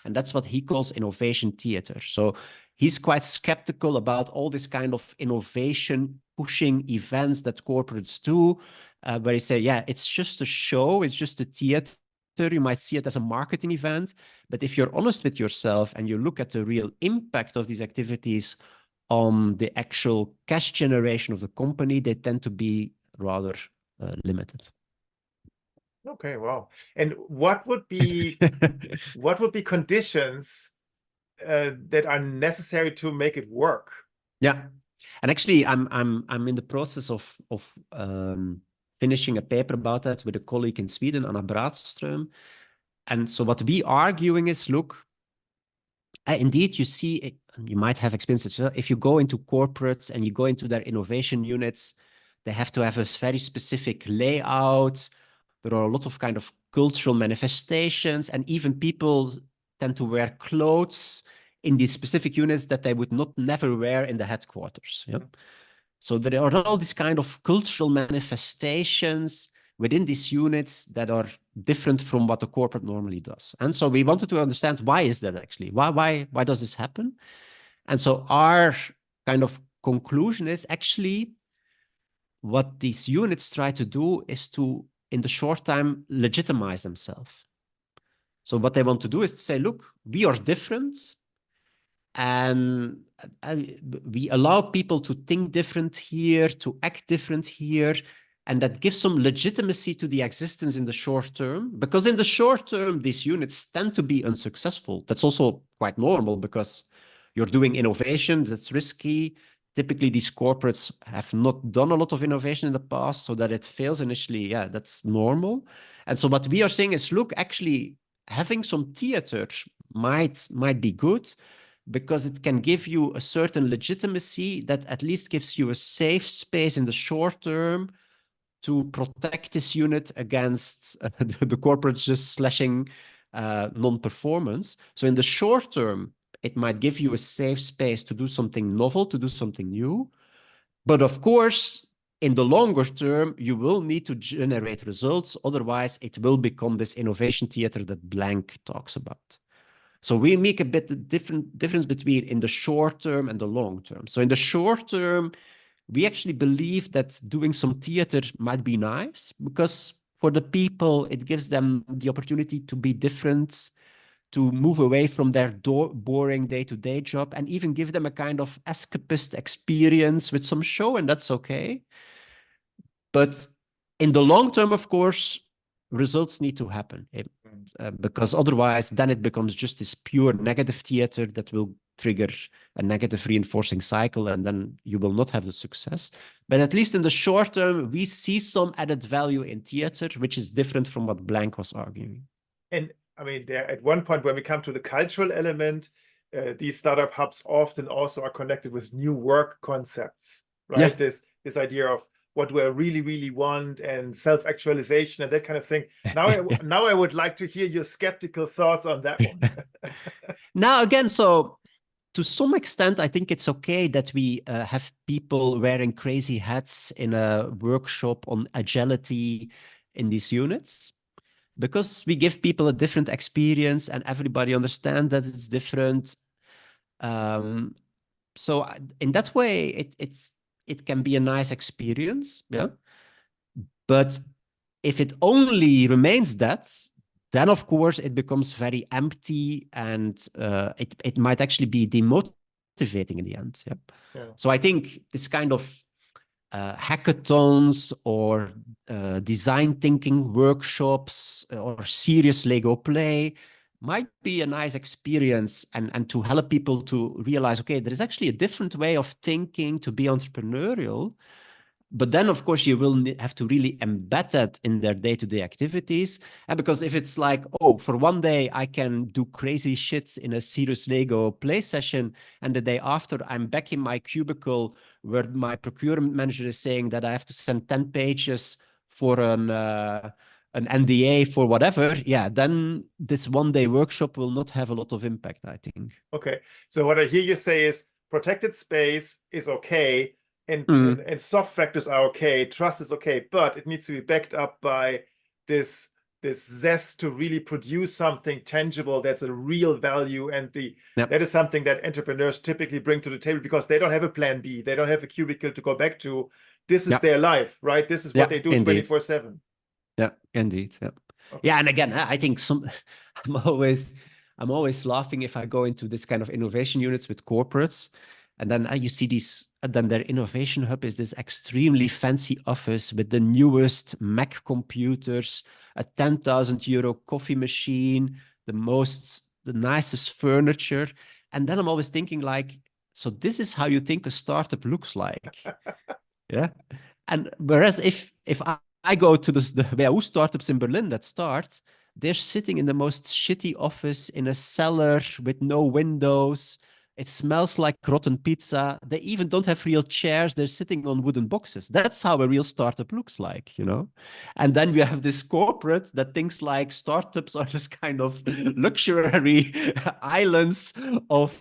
And that's what he calls innovation theater. So he's quite skeptical about all this kind of innovation pushing events that corporates do, where he say, yeah, it's just a show, it's just a theater. You might see it as a marketing event, but if you're honest with yourself and you look at the real impact of these activities on the actual cash generation of the company, they tend to be rather limited. Okay, wow. And what would be conditions that are necessary to make it work? Yeah, and actually, I'm in the process of finishing a paper about that with a colleague in Sweden, Anna Bradström. And so what we are arguing is, look, indeed, you see, you might have experienced it. If you go into corporates and you go into their innovation units, they have to have a very specific layout. There are a lot of kind of cultural manifestations, and even people tend to wear clothes in these specific units that they would not never wear in the headquarters. Yeah? So there are all these kind of cultural manifestations within these units that are different from what the corporate normally does. And so we wanted to understand, why is that actually? Why does this happen? And so our kind of conclusion is actually what these units try to do is to, in the short time, legitimize themselves. So what they want to do is to say, look, we are different, and we allow people to think different here, to act different here, and that gives some legitimacy to the existence in the short term, because in the short term, these units tend to be unsuccessful. That's also quite normal, because you're doing innovation, that's risky. Typically, these corporates have not done a lot of innovation in the past, so that it fails initially, yeah, that's normal. And so what we are saying is, look, actually, having some theater might be good, because it can give you a certain legitimacy that at least gives you a safe space in the short term to protect this unit against the corporate just slashing non-performance. So in the short term, it might give you a safe space to do something novel, to do something new. But of course, in the longer term, you will need to generate results. Otherwise, it will become this innovation theater that Blank talks about. So we make a bit difference between in the short term and the long term. So in the short term, we actually believe that doing some theater might be nice because for the people, it gives them the opportunity to be different, to move away from their boring day-to-day job, and even give them a kind of escapist experience with some show, and that's okay. But in the long term, of course, results need to happen because otherwise then it becomes just this pure negative theater that will trigger a negative reinforcing cycle, and then you will not have the success. But at least in the short term, we see some added value in theater, which is different from what Blank was arguing. And I mean, there at one point when we come to the cultural element, these startup hubs often also are connected with new work concepts, right? Yeah. This idea of what do I really, really want, and self-actualization and that kind of thing. Now I would like to hear your skeptical thoughts on that one. Now, again, so to some extent, I think it's okay that we have people wearing crazy hats in a workshop on agility in these units, because we give people a different experience and everybody understands that it's different. So in that way, it can be a nice experience, yeah. But if it only remains that, then of course it becomes very empty, and it might actually be demotivating in the end. Yep. Yeah. So I think this kind of hackathons or design thinking workshops or serious Lego play might be a nice experience, and to help people to realize, okay, there is actually a different way of thinking to be entrepreneurial. But then, of course, you will have to really embed that in their day-to-day activities. And because if it's like, oh, for one day I can do crazy shits in a serious Lego play session, and the day after I'm back in my cubicle where my procurement manager is saying that I have to send 10 pages for an NDA for whatever, yeah, then this one-day workshop will not have a lot of impact, I think. Okay. So what I hear you say is protected space is okay, and soft factors are okay, trust is okay, but it needs to be backed up by this zest to really produce something tangible that's a real value, and that is something that entrepreneurs typically bring to the table because they don't have a plan B, they don't have a cubicle to go back to. This is their life, right? This is what they do 24/7. Yeah, indeed. Yeah. Okay. Yeah, and again, I think I'm always laughing if I go into this kind of innovation units with corporates, and then you see these. And then their innovation hub is this extremely fancy office with the newest Mac computers, a 10,000 euro coffee machine, the nicest furniture. And then I'm always thinking like, so this is how you think a startup looks like. Yeah. And whereas if I go to the WHU startups in Berlin that start, they're sitting in the most shitty office in a cellar with no windows. It smells like rotten pizza. They even don't have real chairs. They're sitting on wooden boxes. That's how a real startup looks like, you know? And then we have this corporate that thinks like startups are this kind of luxury islands of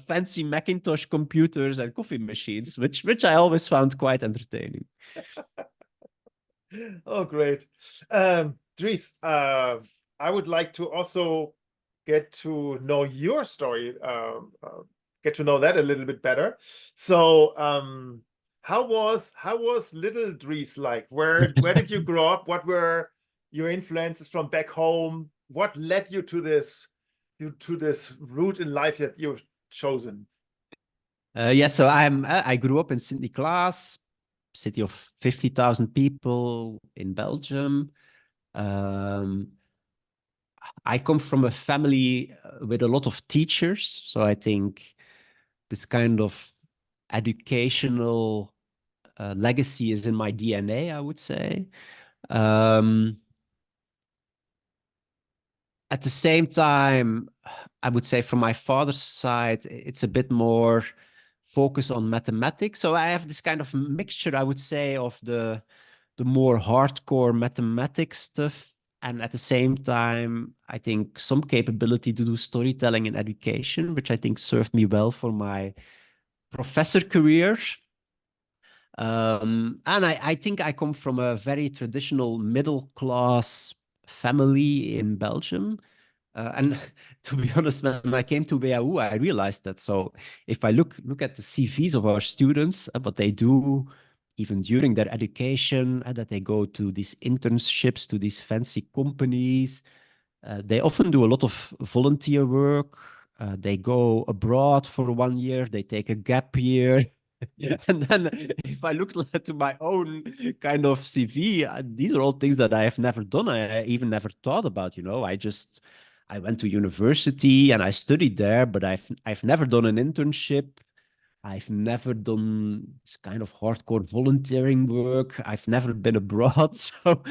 fancy Macintosh computers and coffee machines, which I always found quite entertaining. Oh, great. Dries, I would like to also get to know your story, get to know that a little bit better. So how was little Dries like? Where did you grow up? What were your influences from back home? What led you to this route in life that you've chosen? Yeah, so I grew up in Sint-Niklaas, city of 50,000 people in Belgium. I come from a family with a lot of teachers, so I think this kind of educational legacy is in my DNA, I would say. At the same time, I would say from my father's side, it's a bit more focus on mathematics. So I have this kind of mixture, I would say, of the more hardcore mathematics stuff, and at the same time, I think some capability to do storytelling and education, which I think served me well for my professor career. And I think I come from a very traditional middle class family in Belgium. And to be honest, when I came to WHU, I realized that. So if I look at the CVs of our students, what they do, even during their education, that they go to these internships, to these fancy companies, they often do a lot of volunteer work. They go abroad for 1 year, they take a gap year. And then if I look to my own kind of CV, these are all things that I have never done. I even never thought about, I went to university and I studied there, but I've never done an internship. I've never done this kind of hardcore volunteering work. I've never been abroad. So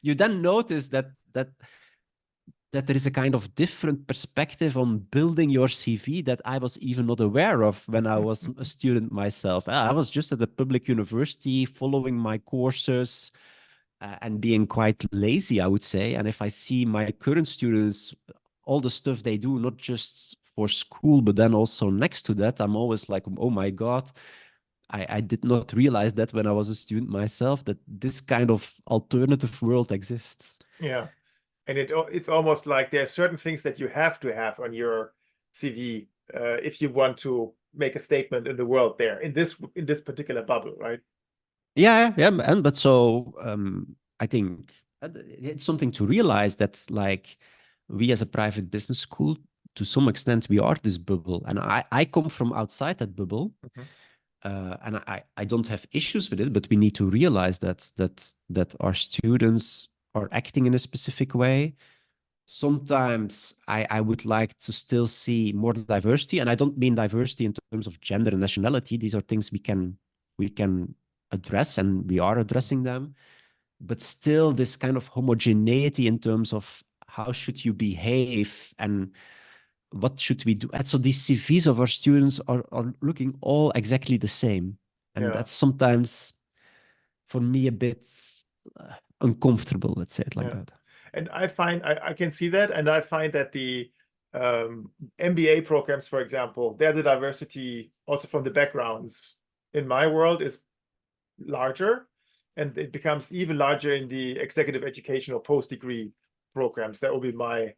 you then notice that there is a kind of different perspective on building your CV that I was even not aware of when I was a student myself. I was just at a public university following my courses and being quite lazy, I would say. And if I see my current students, all the stuff they do, not just for school, but then also next to that, I'm always like, oh my God, I did not realize that when I was a student myself, that this kind of alternative world exists. Yeah. And it's almost like there are certain things that you have to have on your CV if you want to make a statement in the world there in this particular bubble, right? Yeah, but so I think it's something to realize that like we as a private business school, to some extent, we are this bubble, and I come from outside that bubble, and I don't have issues with it, but we need to realize that our students are acting in a specific way. Sometimes I would like to still see more diversity, and I don't mean diversity in terms of gender and nationality. These are things we can address, and we are addressing them. But still, this kind of homogeneity in terms of how should you behave and what should we do. And so these CVs of our students are looking all exactly the same, and that's sometimes for me a bit uncomfortable. Let's say it like that. And I find I can see that, and I find that the MBA programs, for example, there the diversity also from the backgrounds in my world is larger, and it becomes even larger in the executive education or post-degree programs. That will be my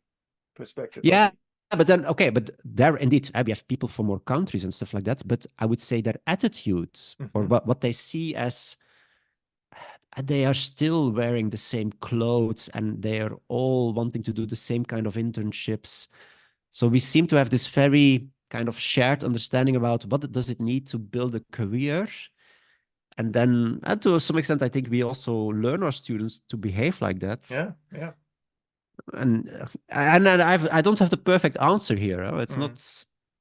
perspective. Yeah, but then okay, but there indeed we have people from more countries and stuff like that. But I would say their attitude or what they see as they are still wearing the same clothes and they are all wanting to do the same kind of internships. So we seem to have this very kind of shared understanding about what does it need to build a career. And then to some extent, I think we also learn our students to behave like that. Yeah. And I don't have the perfect answer here. It's not,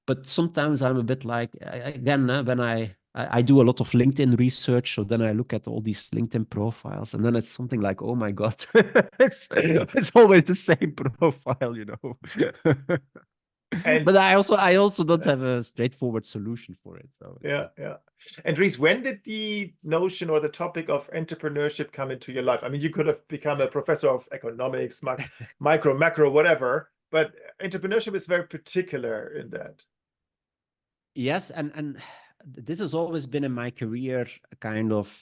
but sometimes I'm a bit like, again, when I do a lot of LinkedIn research, so then I look at all these LinkedIn profiles, and then it's something like, oh my God, it's always the same profile, But I also don't have a straightforward solution for it. So yeah. And Dries, when did the notion or the topic of entrepreneurship come into your life? I mean, you could have become a professor of economics, micro, macro, whatever, but entrepreneurship is very particular in that. Yes, and this has always been in my career kind of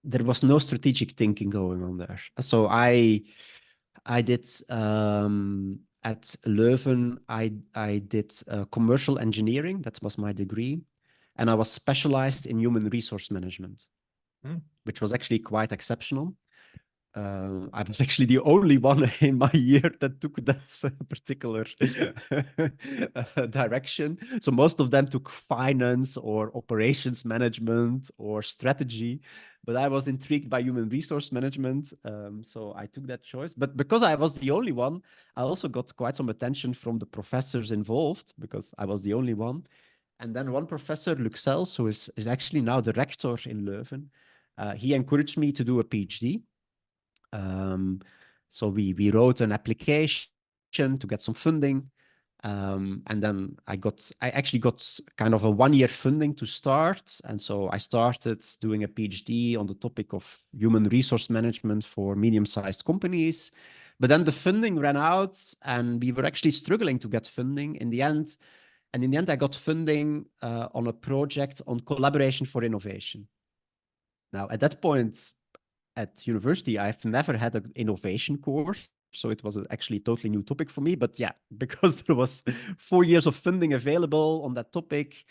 there was no strategic thinking going on there. So I did at Leuven, I did commercial engineering. That was my degree. And I was specialized in human resource management, which was actually quite exceptional. I was actually the only one in my year that took that particular direction. So most of them took finance or operations management or strategy, but I was intrigued by human resource management. So I took that choice. But because I was the only one, I also got quite some attention from the professors involved because I was the only one. And then one professor, Luxels, who is actually now the rector in Leuven, he encouraged me to do a PhD. So we wrote an application to get some funding. And then I actually got kind of a 1-year funding to start. And so I started doing a PhD on the topic of human resource management for medium-sized companies. But then the funding ran out and we were actually struggling to get funding in the end. And in the end, I got funding on a project on collaboration for innovation. Now, at that point at university, I've never had an innovation course. So it was actually a totally new topic for me. But yeah, because there was 4 years of funding available on that topic,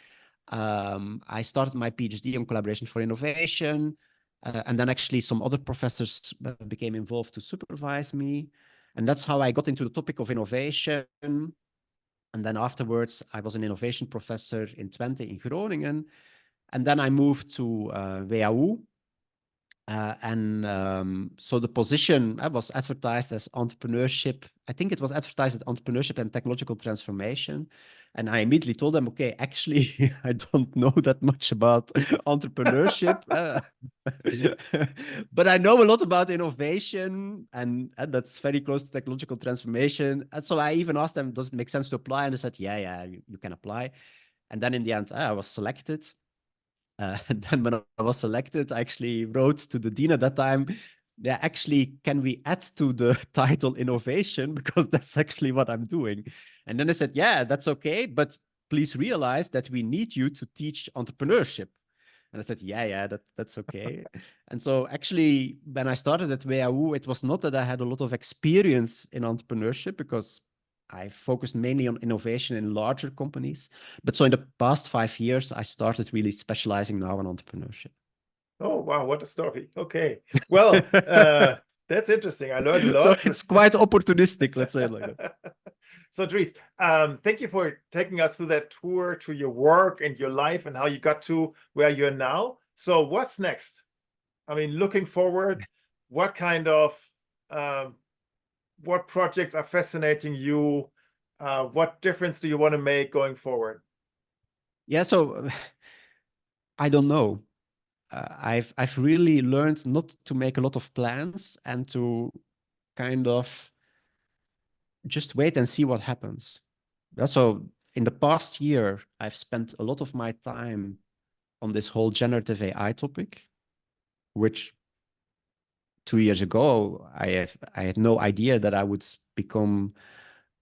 I started my PhD on collaboration for innovation. And then actually some other professors became involved to supervise me. And that's how I got into the topic of innovation. And then afterwards, I was an innovation professor in Twente in Groningen. And then I moved to WHU. So the position was advertised as entrepreneurship. I think it was advertised as entrepreneurship and technological transformation. And I immediately told them, okay, actually, I don't know that much about entrepreneurship, but I know a lot about innovation, and that's very close to technological transformation. And so I even asked them, does it make sense to apply? And they said, yeah, you can apply. And then in the end, I was selected. And then when I was selected, I actually wrote to the dean at that time, yeah, actually, can we add to the title innovation? Because that's actually what I'm doing. And then I said, yeah, that's okay. But please realize that we need you to teach entrepreneurship. And I said, yeah, that's okay. And so actually, when I started at WHU, it was not that I had a lot of experience in entrepreneurship because I focused mainly on innovation in larger companies. But so in the past 5 years, I started really specializing now in entrepreneurship. Oh, wow, what a story. Okay. Well, that's interesting. I learned a lot. So it's quite opportunistic, let's say it like that. So Dries, thank you for taking us through that tour, through your work and your life and how you got to where you're now. So what's next? I mean, looking forward, what kind of what projects are fascinating you? What difference do you want to make going forward? Yeah, so I don't know. I've really learned not to make a lot of plans and to kind of just wait and see what happens. So in the past year, I've spent a lot of my time on this whole generative AI topic, which 2 years ago, I had no idea that I would become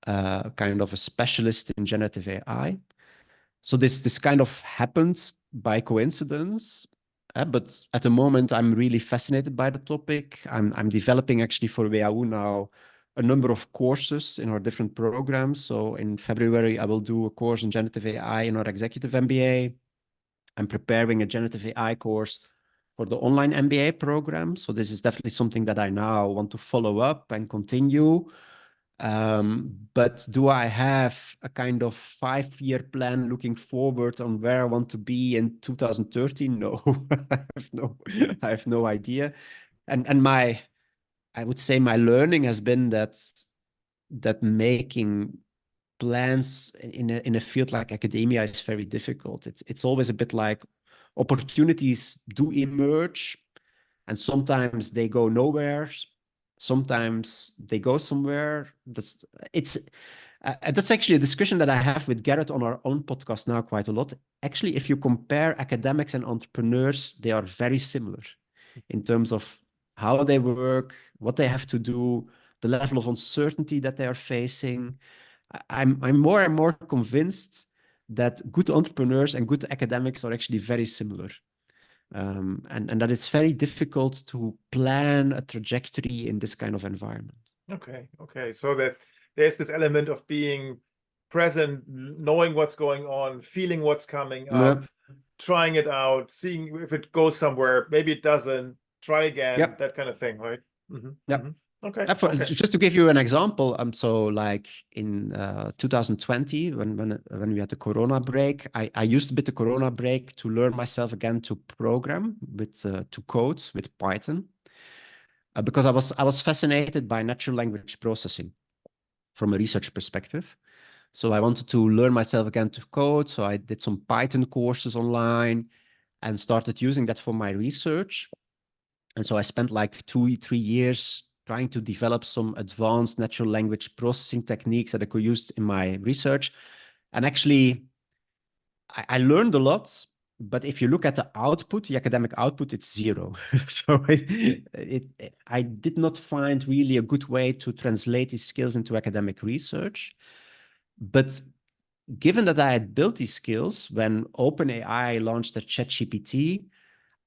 kind of a specialist in generative AI. So this kind of happened by coincidence. But at the moment, I'm really fascinated by the topic. I'm developing actually for WHU now a number of courses in our different programs. So in February, I will do a course in generative AI in our executive MBA. I'm preparing a generative AI course for the online MBA program. So this is definitely something that I now want to follow up and continue. But do I have a kind of 5-year plan looking forward on where I want to be in 2030? No, I have no idea. And I would say my learning has been that making plans in a field like academia is very difficult. It's always a bit like opportunities do emerge, and sometimes they go nowhere. Sometimes they go somewhere. That's actually a discussion that I have with Garrett on our own podcast now quite a lot. Actually, if you compare academics and entrepreneurs, they are very similar in terms of how they work, what they have to do, the level of uncertainty that they are facing. I'm more and more convinced that good entrepreneurs and good academics are actually very similar. And that it's very difficult to plan a trajectory in this kind of environment. Okay. So that there's this element of being present, knowing what's going on, feeling what's coming up, trying it out, seeing if it goes somewhere, maybe it doesn't, try again, that kind of thing, right? Okay. Just to give you an example, so like in 2020, when we had the Corona break, I used a bit the Corona break to learn myself again to program to code with Python, because I was fascinated by natural language processing from a research perspective. So I wanted to learn myself again to code. So I did some Python courses online and started using that for my research. And so I spent like 2-3 years trying to develop some advanced natural language processing techniques that I could use in my research. And actually, I learned a lot, but if you look at the output, the academic output, it's zero. So I did not find really a good way to translate these skills into academic research. But given that I had built these skills when OpenAI launched their ChatGPT,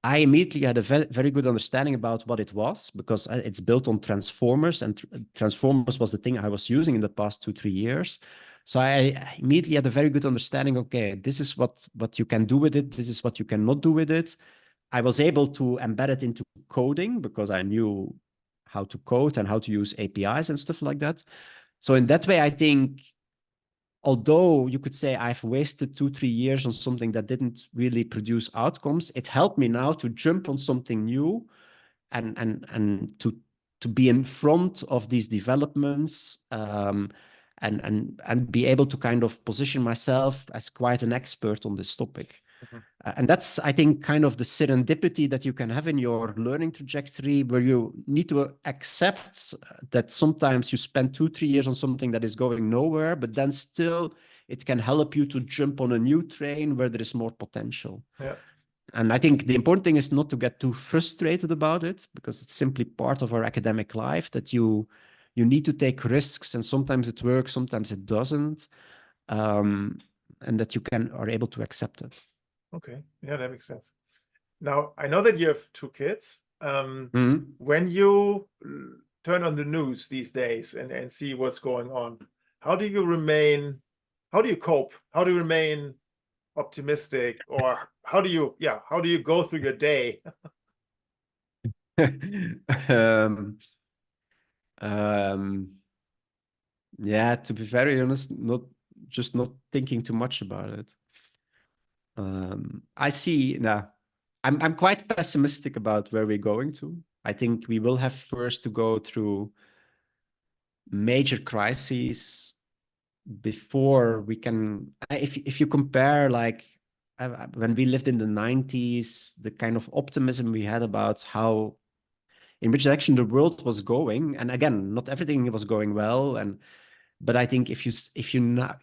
I immediately had a very good understanding about what it was, because it's built on transformers, and transformers was the thing I was using in the past 2-3 years. So I immediately had a very good understanding. Okay, this is what you can do with it. This is what you cannot do with it. I was able to embed it into coding because I knew how to code and how to use APIs and stuff like that. So in that way, I think, although you could say I've wasted 2-3 years on something that didn't really produce outcomes, it helped me now to jump on something new and to be in front of these developments, and be able to kind of position myself as quite an expert on this topic. And that's, I think, kind of the serendipity that you can have in your learning trajectory, where you need to accept that sometimes you spend 2-3 years on something that is going nowhere, but then still it can help you to jump on a new train where there is more potential. Yeah. And I think the important thing is not to get too frustrated about it, because it's simply part of our academic life that you need to take risks, and sometimes it works, sometimes it doesn't, and that you are able to accept it. Okay, yeah, that makes sense. Now, I know that you have 2 kids. Mhm. When you turn on the news these days and see what's going on, how do you cope? How do you remain optimistic, or how do you go through your day? Yeah, to be very honest, not thinking too much about it. I see now. I'm quite pessimistic about where we're going to. I think we will have first to go through major crises before we can. If you compare, like, when we lived in the 90s, the kind of optimism we had about how, in which direction the world was going, and again, not everything was going well, but I think if you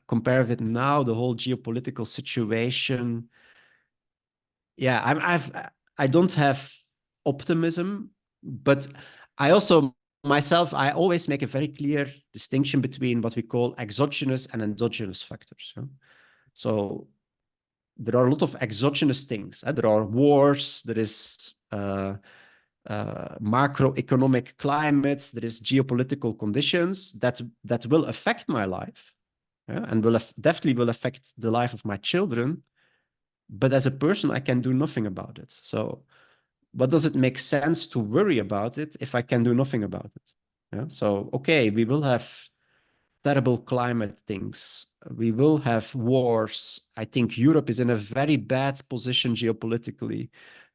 compare it now, the whole geopolitical situation, yeah, I don't have optimism, but I also myself, I always make a very clear distinction between what we call exogenous and endogenous factors. So there are a lot of exogenous things. There are wars, there is macroeconomic climates, there is geopolitical conditions that will affect my life, and definitely will affect the life of my children. But as a person, I can do nothing about it. So what does it make sense to worry about it if I can do nothing about it? Yeah. So, okay, we will have terrible climate things. We will have wars. I think Europe is in a very bad position geopolitically.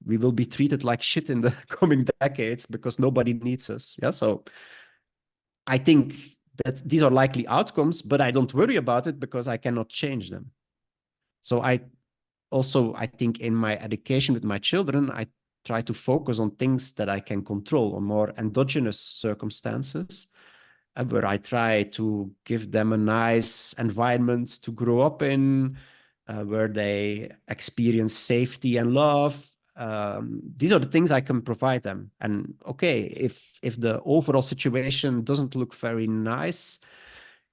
We will be treated like shit in the coming decades because nobody needs us. Yeah. So I think that these are likely outcomes, but I don't worry about it because I cannot change them. So I think in my education with my children, I try to focus on things that I can control, on more endogenous circumstances, where I try to give them a nice environment to grow up in, where they experience safety and love. These are the things I can provide them. And okay, if the overall situation doesn't look very nice,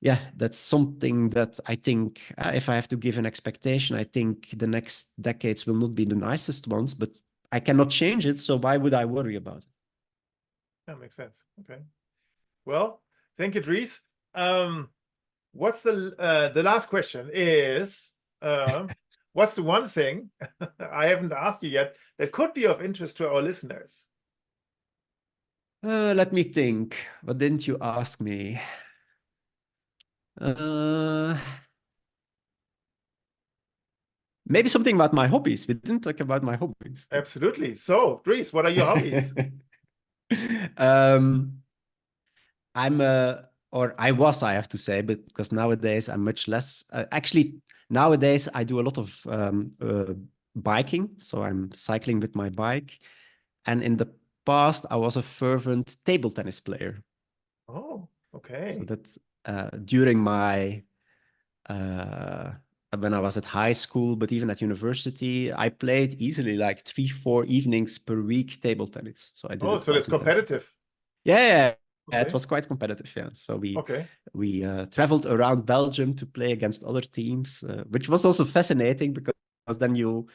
yeah, that's something that I think, if I have to give an expectation, I think the next decades will not be the nicest ones, but I cannot change it. So why would I worry about it? That makes sense. Okay. Well, thank you, Dries. What's the last question is, what's the one thing I haven't asked you yet that could be of interest to our listeners? Let me think. What didn't you ask me? Maybe something about my hobbies. We didn't talk about my hobbies. Absolutely. So, Dries, what are your hobbies? I have to say, but because nowadays I'm much less. Actually, nowadays I do a lot of biking. So I'm cycling with my bike. And in the past, I was a fervent table tennis player. Oh, okay. So that during my when I was at high school, but even at university, I played easily like 3-4 evenings per week table tennis. So I did it So quite it's competitive. Yeah, Okay. it was quite competitive. Yeah, so Okay. we traveled around Belgium to play against other teams, which was also fascinating because then you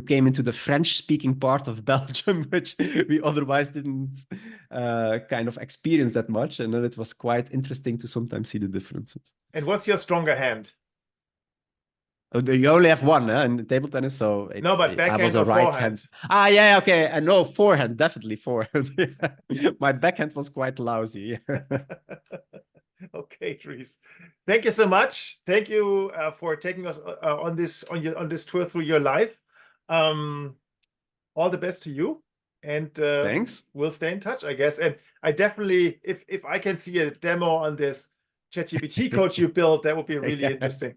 came into the French-speaking part of Belgium, which we otherwise didn't kind of experience that much, and then it was quite interesting to sometimes see the differences. And what's your stronger hand? Oh, you only have one in table tennis, so No, but I backhand was a or right forehand? hand. Yeah, okay. And no, forehand, definitely forehand. My backhand was quite lousy. Okay, Dries. Thank you so much. Thank you for taking us on this tour through your life. All the best to you, and Thanks. we'll stay in touch, I guess. And I definitely, if I can see a demo on this ChatGPT coach you built, that would be really interesting.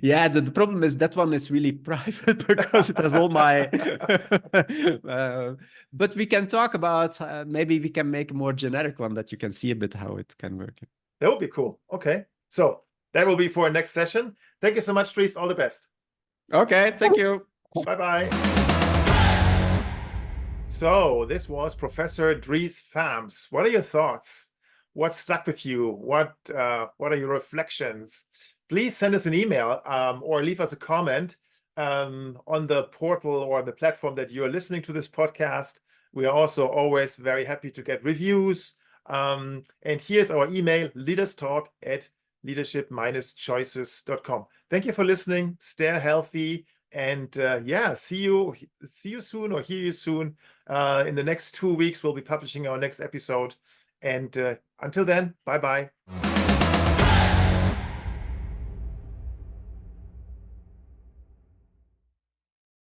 Yeah, the problem is that one is really private because it has all my but we can talk about maybe we can make a more generic one that you can see a bit how it can work. That would be cool. Okay, so that will be for our next session. Thank you so much, Dries. All the best. Okay, thank you. Bye-bye. So this was Professor Dries Faems. What are your thoughts? What stuck with you? What are your reflections? Please send us an email or leave us a comment on the portal or the platform that you are listening to this podcast. We are also always very happy to get reviews. And here's our email, leaderstalk@leadership-choices.com. Thank you for listening. Stay healthy. And yeah, see you soon or hear you soon. In the next 2 weeks, we'll be publishing our next episode. And until then, bye-bye.